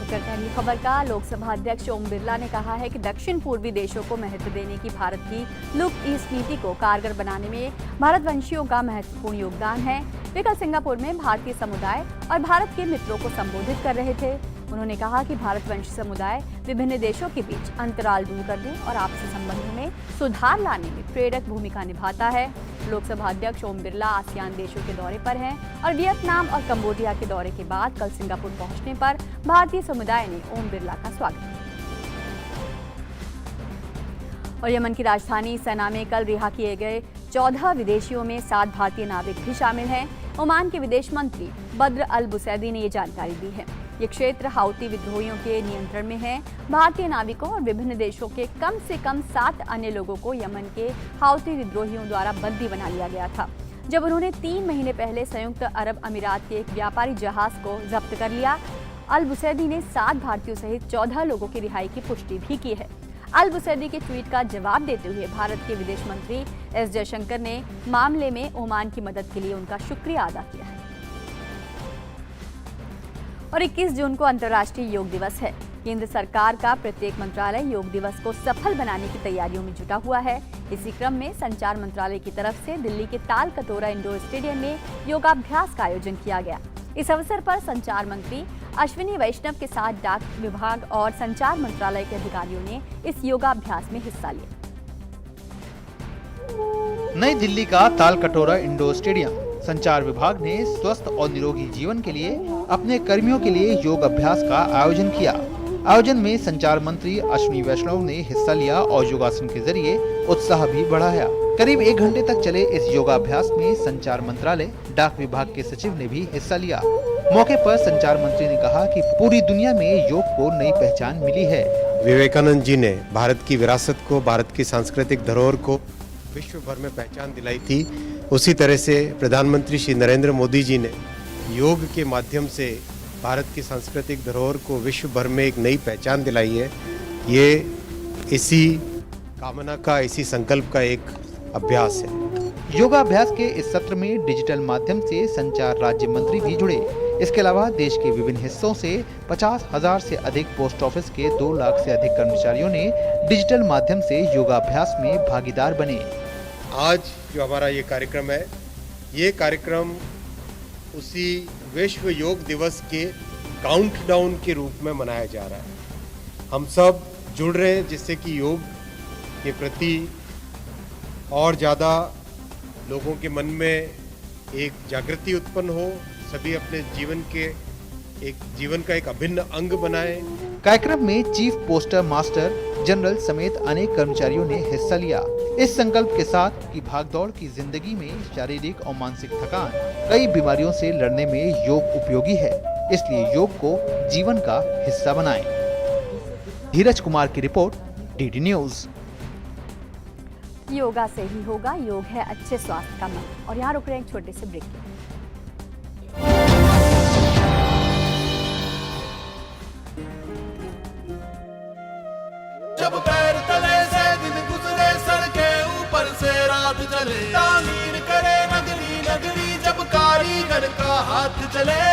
करते हैं खबर का। लोकसभा अध्यक्ष ओम बिरला ने कहा है कि दक्षिण पूर्वी देशों को महत्व देने की भारत की लुक ईस्ट नीति को कारगर बनाने में भारतवंशियों का महत्वपूर्ण योगदान है। वे कल सिंगापुर में भारतीय समुदाय और भारत के मित्रों को संबोधित कर रहे थे। उन्होंने कहा कि भारतवंशी समुदाय विभिन्न देशों के बीच अंतराल दूर करने और आपसी संबंधों में सुधार लाने में प्रेरक भूमिका निभाता है। लोकसभा अध्यक्ष ओम बिरला आसियान देशों के दौरे पर हैं और वियतनाम और कंबोडिया के दौरे के बाद कल सिंगापुर पहुंचने पर भारतीय समुदाय ने ओम बिरला का स्वागत किया। और यमन की राजधानी सना में कल रिहा किए गए 14 विदेशियों में 7 भारतीय नाविक भी शामिल हैं। ओमान के विदेश मंत्री बद्र अल बुसैदी ने ये जानकारी दी है। ये क्षेत्र हाउती विद्रोहियों के नियंत्रण में है। भारतीय नाविकों और विभिन्न देशों के कम से कम 7 अन्य लोगों को यमन के हाउती विद्रोहियों द्वारा बंदी बना लिया गया था, जब उन्होंने 3 महीने पहले संयुक्त अरब अमीरात के एक व्यापारी जहाज को जब्त कर लिया। अल बुसैदी ने 7 भारतीयों सहित 14 लोगों की रिहाई की पुष्टि भी की है। अल बुसैदी के ट्वीट का जवाब देते हुए भारत के विदेश मंत्री एस जयशंकर ने मामले में ओमान की मदद के लिए उनका शुक्रिया अदा किया है। और 21 जून को अंतर्राष्ट्रीय योग दिवस है। केंद्र सरकार का प्रत्येक मंत्रालय योग दिवस को सफल बनाने की तैयारियों में जुटा हुआ है। इसी क्रम में संचार मंत्रालय की तरफ से दिल्ली के ताल कटोरा इंडोर स्टेडियम में योगाभ्यास का आयोजन किया गया। इस अवसर पर संचार मंत्री अश्विनी वैष्णव के साथ डाक विभाग और संचार मंत्रालय के अधिकारियों ने इस योगाभ्यास में हिस्सा लिया। नई दिल्ली का ताल कटोरा इंडोर स्टेडियम संचार विभाग ने स्वस्थ और निरोगी जीवन के लिए अपने कर्मियों के लिए योग अभ्यास का आयोजन किया। आयोजन में संचार मंत्री अश्विनी वैष्णव ने हिस्सा लिया और योगासन के जरिए उत्साह भी बढ़ाया। करीब 1 घंटे तक चले इस योगाभ्यास में संचार मंत्रालय, डाक विभाग के सचिव ने भी हिस्सा लिया। मौके पर संचार मंत्री ने कहा कि पूरी दुनिया में योग को नई पहचान मिली है। विवेकानंद जी ने भारत की विरासत को, भारत की सांस्कृतिक धरोहर को विश्व भर में पहचान दिलाई थी। उसी तरह से प्रधानमंत्री श्री नरेंद्र मोदी जी ने योग के माध्यम से भारत की सांस्कृतिक धरोहर को विश्व भर में एक नई पहचान दिलाई है। ये इसी कामना का, इसी संकल्प का एक अभ्यास है। योगाभ्यास के इस सत्र में डिजिटल माध्यम से संचार राज्य मंत्री भी जुड़े। इसके अलावा देश के विभिन्न हिस्सों से 50,000 से अधिक पोस्ट ऑफिस के 2 लाख से अधिक कर्मचारियों ने डिजिटल माध्यम से योगाभ्यास में भागीदार बने। आज जो हमारा ये कार्यक्रम है, ये कार्यक्रम उसी विश्व योग दिवस के काउंटडाउन के रूप में मनाया जा रहा है। हम सब जुड़ रहे हैं जिससे कि योग के प्रति और ज़्यादा लोगों के मन में एक जागृति उत्पन्न हो, सभी अपने जीवन का एक अभिन्न अंग बनाएं। कार्यक्रम में चीफ पोस्टर मास्टर जनरल समेत अनेक कर्मचारियों ने हिस्सा लिया। इस संकल्प के साथ कि भागदौड़ की जिंदगी में शारीरिक और मानसिक थकान कई बीमारियों से लड़ने में योग उपयोगी है, इसलिए योग को जीवन का हिस्सा बनाएं। धीरज कुमार की रिपोर्ट, डीडी न्यूज। योगा से ही होगा, योग है अच्छे स्वास्थ्य का मंत्र। और यहाँ रुक रहे हैं एक छोटे से ब्रेक के लिए। जब पैर तले से दिन गुजरे, सड़कें ऊपर से रात चले, तामीर करे नगरी नगरी, जब कारीगर का हाथ चले।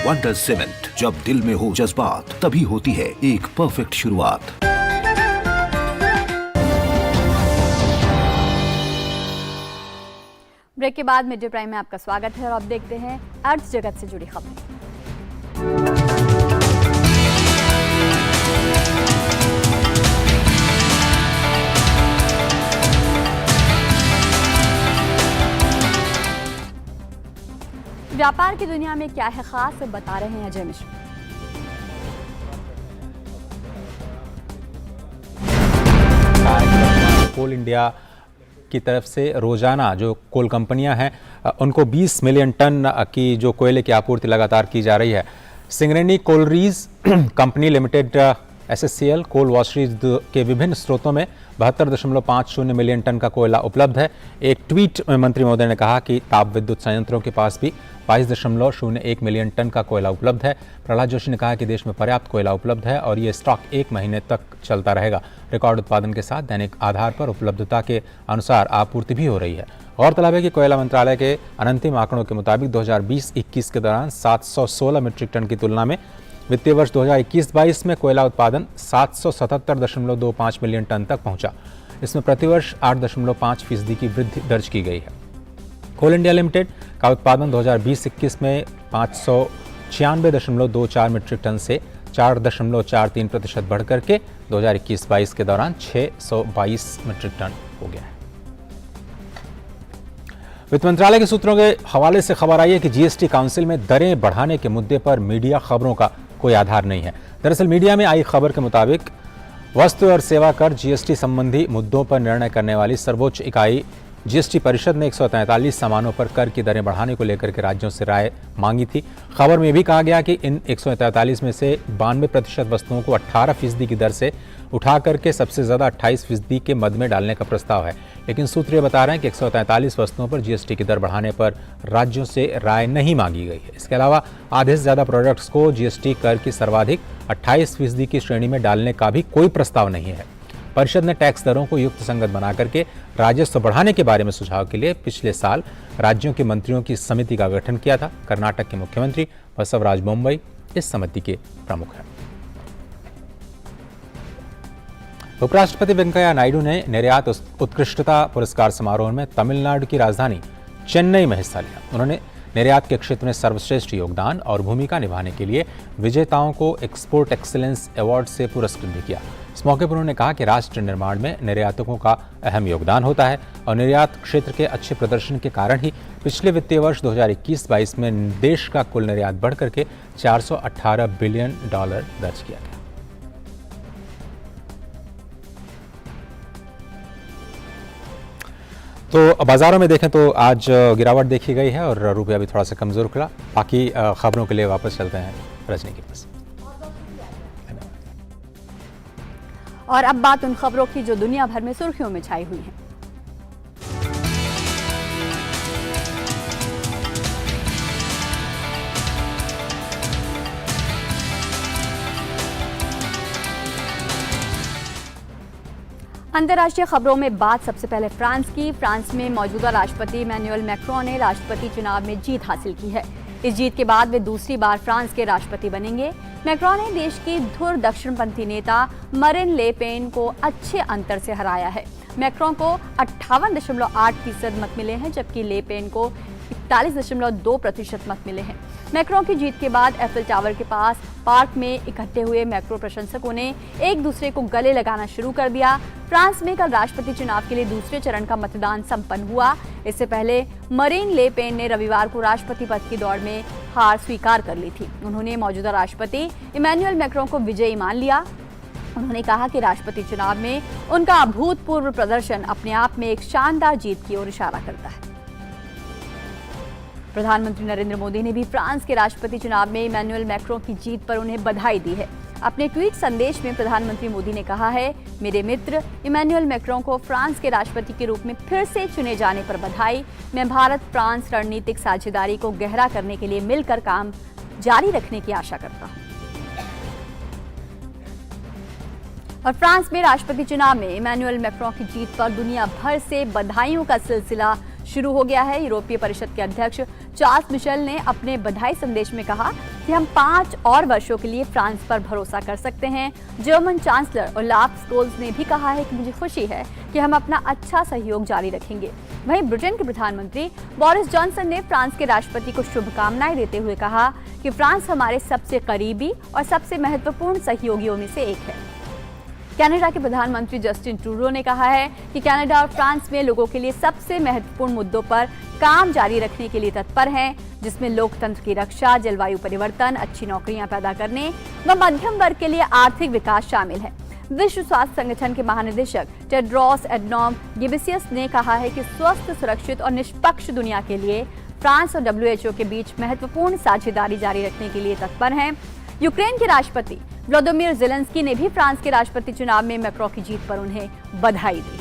वंडर सीमेंट, जब दिल में हो जज्बात तभी होती है एक परफेक्ट शुरुआत। ब्रेक के बाद मिड डे प्राइम में आपका स्वागत है और अब देखते हैं अर्थ जगत से जुड़ी खबरें। व्यापार की दुनिया में क्या है खास, बता रहे हैं अजय मिश्र। कोल इंडिया की तरफ से रोजाना जो कोल कंपनियां हैं उनको 20 मिलियन टन की जो कोयले की आपूर्ति लगातार की जा रही है। Singareni collieries company limited SSCL कोल वॉशरीज के विभिन्न स्रोतों में 72.50 मिलियन टन का कोयला उपलब्ध है। एक ट्वीट में मंत्री महोदय ने कहा कि ताप विद्युत संयंत्रों के पास भी 22.01 मिलियन टन का कोयला उपलब्ध है। प्रहलाद जोशी ने कहा कि देश में पर्याप्त कोयला उपलब्ध है और ये स्टॉक 1 महीने तक चलता रहेगा। रिकॉर्ड उत्पादन के साथ दैनिक आधार पर उपलब्धता के अनुसार आपूर्ति भी हो रही है। गौरतलब है कि कोयला मंत्रालय के अंतिम आंकड़ों के मुताबिक 2020-21 के दौरान 716 मीट्रिक टन की तुलना में वित्तीय वर्ष 2021-22 में कोयला उत्पादन 777.25 मिलियन टन तक पहुंचा। इसमें प्रतिवर्ष 8.5% की वृद्धि दर्ज की गई है। कोल इंडिया लिमिटेड का उत्पादन 2020-21 में 596.24 मीट्रिक टन से 4.43% बढ़ करके 2021-22 के दौरान 622 मीट्रिक टन हो गया है। वित्त मंत्रालय के सूत्रों के हवाले से खबर आई है कि जीएसटी काउंसिल में दरें बढ़ाने के मुद्दे पर मीडिया खबरों का कोई आधार नहीं है। दरअसल मीडिया में आई खबर के मुताबिक वस्तु और सेवा कर जीएसटी संबंधी मुद्दों पर निर्णय करने वाली सर्वोच्च इकाई जीएसटी परिषद ने 143 सामानों पर कर की दरें बढ़ाने को लेकर के राज्यों से राय मांगी थी। खबर में भी कहा गया कि इन 143 में से 92% वस्तुओं को 18% की दर से उठा करके सबसे ज्यादा 28% के मद में डालने का प्रस्ताव है। लेकिन सूत्र ये बता रहे हैं कि 143 वस्तुओं पर जीएसटी की दर बढ़ाने पर राज्यों से राय नहीं मांगी गई है। इसके अलावा आधे से ज्यादा प्रोडक्ट्स को जीएसटी कर की सर्वाधिक 28% की श्रेणी में डालने का भी कोई प्रस्ताव नहीं है। परिषद ने टैक्स दरों को युक्त संगत बना करके राजस्व बढ़ाने के बारे में सुझाव के लिए पिछले साल राज्यों के मंत्रियों की समिति का गठन किया था। कर्नाटक के मुख्यमंत्री बसवराज बोम्मई इस समिति के प्रमुख हैं। उपराष्ट्रपति वेंकैया नायडू ने निर्यात उत्कृष्टता पुरस्कार समारोह में तमिलनाडु की राजधानी चेन्नई में हिस्सा लिया। उन्होंने निर्यात के क्षेत्र में सर्वश्रेष्ठ योगदान और भूमिका निभाने के लिए विजेताओं को एक्सपोर्ट एक्सीलेंस अवार्ड से पुरस्कृत भी किया। इस मौके पर उन्होंने कहा कि राष्ट्र निर्माण में निर्यातकों का अहम योगदान होता है और निर्यात क्षेत्र के अच्छे प्रदर्शन के कारण ही पिछले वित्तीय वर्ष 2021-22 में देश का कुल निर्यात बढ़कर के $418 बिलियन दर्ज किया गया। तो बाजारों में देखें तो आज गिरावट देखी गई है और रुपया भी थोड़ा सा कमजोर खुला। बाकी खबरों के लिए वापस चलते हैं रजनी के पास। और अब बात उन खबरों की जो दुनिया भर में सुर्खियों में छाई हुई हैं। अंतर्राष्ट्रीय खबरों में बात सबसे पहले फ्रांस की। फ्रांस में मौजूदा राष्ट्रपति इमैनुअल मैक्रोन ने राष्ट्रपति चुनाव में जीत हासिल की है। इस जीत के बाद वे दूसरी बार फ्रांस के राष्ट्रपति बनेंगे। मैक्रोन ने देश की धुर दक्षिणपंथी नेता मरीन ले पेन को अच्छे अंतर से हराया है। मैक्रोन को 58.8% मत मिले हैं, जबकि ले पेन को 41.2% मत मिले हैं। मैक्रोन की जीत के बाद एफिल टावर के पास पार्क में इकट्ठे हुए मैक्रो प्रशंसकों ने एक दूसरे को गले लगाना शुरू कर दिया। फ्रांस में कल राष्ट्रपति चुनाव के लिए दूसरे चरण का मतदान संपन्न हुआ। इससे पहले मरीन ले पेन ने रविवार को राष्ट्रपति पद की दौड़ में हार स्वीकार कर ली थी। उन्होंने मौजूदा राष्ट्रपति इमैनुअल मैक्रोन को विजयी मान लिया। उन्होंने कहा कि राष्ट्रपति चुनाव में उनका अभूतपूर्व प्रदर्शन अपने आप में एक शानदार जीत की ओर इशारा करता है। प्रधानमंत्री नरेंद्र मोदी ने भी फ्रांस के राष्ट्रपति चुनाव में इमैनुअल मैक्रों की जीत पर उन्हें बधाई दी है। अपने ट्वीट संदेश में प्रधानमंत्री मोदी ने कहा है, मेरे मित्र इमैनुअल मैक्रों को फ्रांस के राष्ट्रपति के रूप में फिर से चुने जाने पर बधाई। मैं भारत फ्रांस रणनीतिक साझेदारी को गहरा करने के लिए मिलकर काम जारी रखने की आशा करता हूं। और फ्रांस में राष्ट्रपति चुनाव में इमैनुअल मैक्रों की जीत पर दुनिया भर से बधाइयों का सिलसिला शुरू हो गया है। यूरोपीय परिषद के अध्यक्ष चार्ल्स मिशेल ने अपने बधाई संदेश में कहा कि हम 5 और वर्षों के लिए फ्रांस पर भरोसा कर सकते हैं। जर्मन चांसलर ओलाफ स्कोल्स ने भी कहा है कि मुझे खुशी है कि हम अपना अच्छा सहयोग जारी रखेंगे। वहीं ब्रिटेन के प्रधानमंत्री बोरिस जॉनसन ने फ्रांस के राष्ट्रपति को शुभकामनाएं देते हुए कहा कि फ्रांस हमारे सबसे करीबी और सबसे महत्वपूर्ण सहयोगियों में से एक है। कनाडा के प्रधानमंत्री जस्टिन ट्रूडो ने कहा है कि कनाडा और फ्रांस में लोगों के लिए सबसे महत्वपूर्ण मुद्दों पर काम जारी रखने के लिए तत्पर हैं, जिसमें लोकतंत्र की रक्षा, जलवायु परिवर्तन, अच्छी नौकरियां पैदा करने व मध्यम वर्ग के लिए आर्थिक विकास शामिल है। विश्व स्वास्थ्य संगठन के महानिदेशक टेड्रोस एडनॉम घेब्रेयेसस ने कहा है कि स्वस्थ, सुरक्षित और निष्पक्ष दुनिया के लिए फ्रांस और WHO के बीच महत्वपूर्ण साझेदारी जारी रखने के लिए तत्पर हैं। यूक्रेन के राष्ट्रपति व्लादिमीर ज़ेलेंस्की ने भी फ्रांस के राष्ट्रपति चुनाव में मैक्रों की जीत पर उन्हें बधाई दी।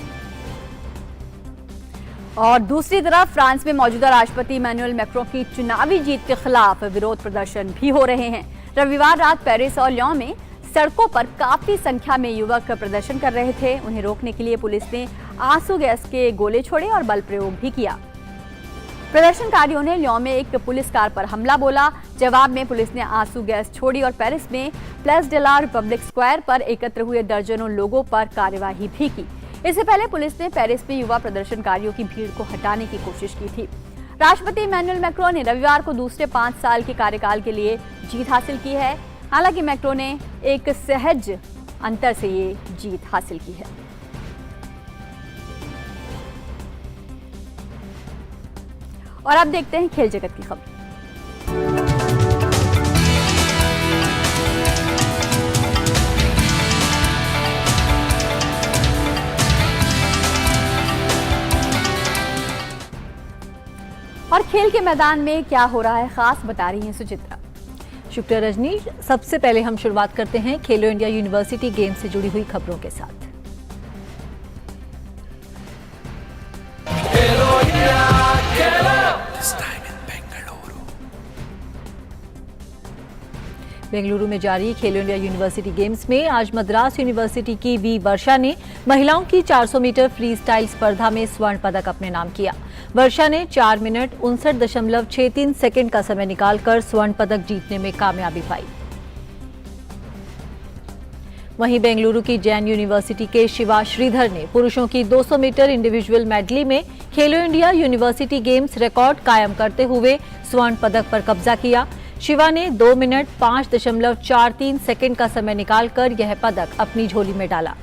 और दूसरी तरफ फ्रांस में मौजूदा राष्ट्रपति इमैनुअल मैक्रों की चुनावी जीत के खिलाफ विरोध प्रदर्शन भी हो रहे हैं। रविवार रात पेरिस और लियोन में सड़कों पर काफी संख्या में युवक प्रदर्शन कर रहे थे। उन्हें रोकने के लिए पुलिस ने आंसू गैस के गोले छोड़े और बल प्रयोग भी किया। प्रदर्शनकारियों ने लियोन में एक पुलिस कार पर हमला बोला। जवाब में पुलिस ने आंसू गैस छोड़ी और पेरिस में Place de la Republic Square पर एकत्र हुए दर्जनों लोगों पर कार्यवाही भी की। इससे पहले पुलिस ने पेरिस में युवा प्रदर्शनकारियों की भीड़ को हटाने की कोशिश की थी। राष्ट्रपति इमैनुअल मैक्रों ने रविवार को दूसरे 5 साल के कार्यकाल के लिए जीत हासिल की है। हालांकि मैक्रों ने एक सहज अंतर से ये जीत हासिल की है। और अब देखते हैं खेल जगत की खबर। और खेल के मैदान में क्या हो रहा है खास, बता रही हैं सुचित्रा। शुक्रिया रजनी। सबसे पहले हम शुरुआत करते हैं खेलो इंडिया यूनिवर्सिटी गेम्स से जुड़ी हुई खबरों के साथ। बेंगलुरु में जारी खेलो इंडिया यूनिवर्सिटी गेम्स में आज मद्रास यूनिवर्सिटी की वी वर्षा ने महिलाओं की 400 मीटर फ्री स्टाइल स्पर्धा में स्वर्ण पदक अपने नाम किया। वर्षा ने 4 मिनट 59.63 सेकंड का समय निकालकर स्वर्ण पदक जीतने में कामयाबी पाई। वहीं बेंगलुरु की जैन यूनिवर्सिटी के शिवा श्रीधर ने पुरुषों की 200 मीटर इंडिविजुअल मेडली में खेलो इंडिया यूनिवर्सिटी गेम्स रिकॉर्ड कायम करते हुए स्वर्ण पदक पर कब्जा किया। शिवा ने 2 मिनट 5.43 सेकंड का समय निकालकर यह पदक अपनी झोली में डाला।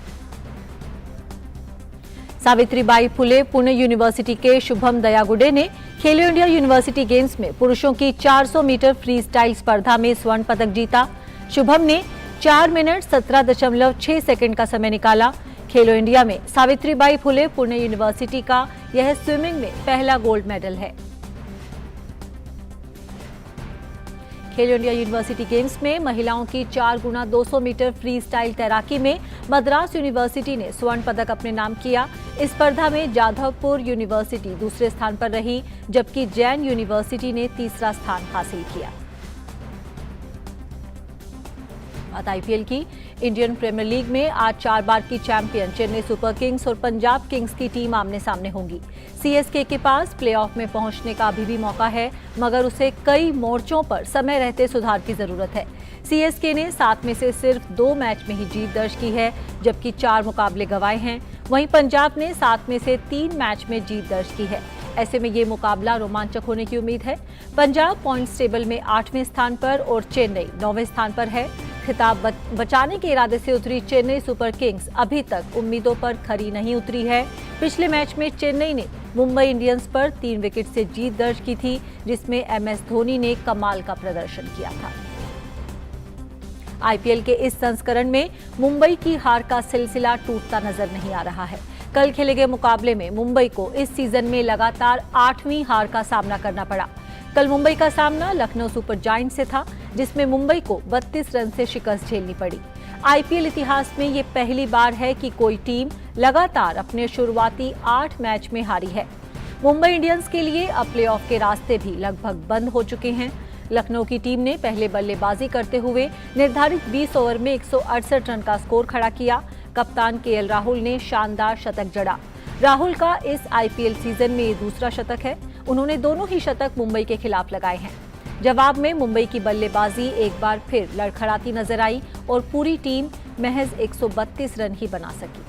सावित्रीबाई फुले पुणे यूनिवर्सिटी के शुभम दयागुडे ने खेलो इंडिया यूनिवर्सिटी गेम्स में पुरुषों की 400 मीटर फ्री स्टाइल स्पर्धा में स्वर्ण पदक जीता। शुभम ने 4 मिनट 17.6 सेकंड का समय निकाला। खेलो इंडिया में सावित्रीबाई फुले पुणे यूनिवर्सिटी का यह स्विमिंग में पहला गोल्ड मेडल है। खेलो इंडिया यूनिवर्सिटी गेम्स में महिलाओं की 4 गुना 200 मीटर फ्री स्टाइल तैराकी में मद्रास यूनिवर्सिटी ने स्वर्ण पदक अपने नाम किया। इस स्पर्धा में जाधवपुर यूनिवर्सिटी दूसरे स्थान पर रही, जबकि जैन यूनिवर्सिटी ने तीसरा स्थान हासिल किया। बात आईपीएल की। इंडियन प्रीमियर लीग में आज 4 बार की चैंपियन चेन्नई सुपर किंग्स और पंजाब किंग्स की टीम आमने सामने होंगी। सीएसके के पास प्लेऑफ में पहुंचने का अभी भी मौका है, मगर उसे कई मोर्चों पर समय रहते सुधार की जरूरत है। सीएसके ने 7 में से सिर्फ 2 मैच में ही जीत दर्ज की है, जबकि 4 मुकाबले गंवाए हैं। वहीं पंजाब ने 7 में से 3 मैच में जीत दर्ज की है। ऐसे में ये मुकाबला रोमांचक होने की उम्मीद है। पंजाब पॉइंट्स टेबल में 8वें स्थान पर और चेन्नई 9वें स्थान पर है। खिताब बचाने के इरादे से उतरी चेन्नई सुपर किंग्स अभी तक उम्मीदों पर खरी नहीं उतरी है। पिछले मैच में चेन्नई ने मुंबई इंडियंस पर 3 विकेट से जीत दर्ज की थी, जिसमें MS धोनी ने कमाल का प्रदर्शन किया था। आईपीएल के इस संस्करण में मुंबई की हार का सिलसिला टूटता नजर नहीं आ रहा है। कल खेले गए मुकाबले में मुंबई को इस सीजन में लगातार 8वीं हार का सामना करना पड़ा। कल मुंबई का सामना लखनऊ सुपर जायंट्स से था, जिसमें मुंबई को 32 रन से शिकस्त झेलनी पड़ी। आईपीएल इतिहास में ये पहली बार है कि कोई टीम लगातार अपने शुरुआती 8 मैच में हारी है। मुंबई इंडियंस के लिए अब प्लेऑफ के रास्ते भी लगभग बंद हो चुके हैं। लखनऊ की टीम ने पहले बल्लेबाजी करते हुए निर्धारित 20 ओवर में 168 रन का स्कोर खड़ा किया। कप्तान केएल राहुल ने शानदार शतक जड़ा। राहुल का इस आईपीएल सीजन में ये दूसरा शतक है। उन्होंने दोनों ही शतक मुंबई के खिलाफ लगाए हैं। जवाब में मुंबई की बल्लेबाजी एक बार फिर लड़खड़ाती नजर आई और पूरी टीम महज 132 रन ही बना सकी।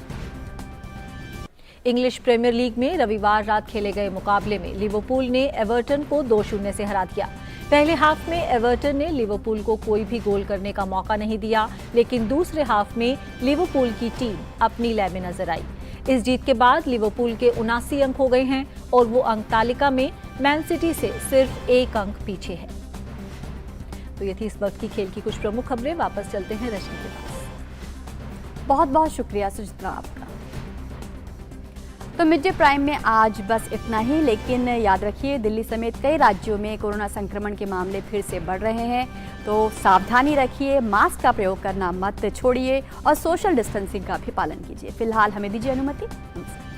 इंग्लिश प्रीमियर लीग में रविवार रात खेले गए मुकाबले में लिवरपूल ने एवर्टन को 2-0 से हरा दिया। पहले हाफ में एवर्टन ने लिवरपूल को कोई भी गोल करने का मौका नहीं दिया, लेकिन दूसरे हाफ में लिवरपूल की टीम अपनी लय में नजर आई। इस जीत के बाद लिवरपूल के 79 अंक हो गए हैं और वो अंक तालिका में मैन सिटी से सिर्फ 1 अंक पीछे है। तो ये थी इस वक्त की खेल की कुछ प्रमुख खबरें। वापस चलते हैं रश्मि के पास। बहुत बहुत शुक्रिया सुचित्रा आपका। तो मिड डे प्राइम में आज बस इतना ही, लेकिन याद रखिए दिल्ली समेत कई राज्यों में कोरोना संक्रमण के मामले फिर से बढ़ रहे हैं, तो सावधानी रखिए, मास्क का प्रयोग करना मत छोड़िए और सोशल डिस्टेंसिंग का भी पालन कीजिए। फिलहाल हमें दीजिए अनुमति। नमस्कार।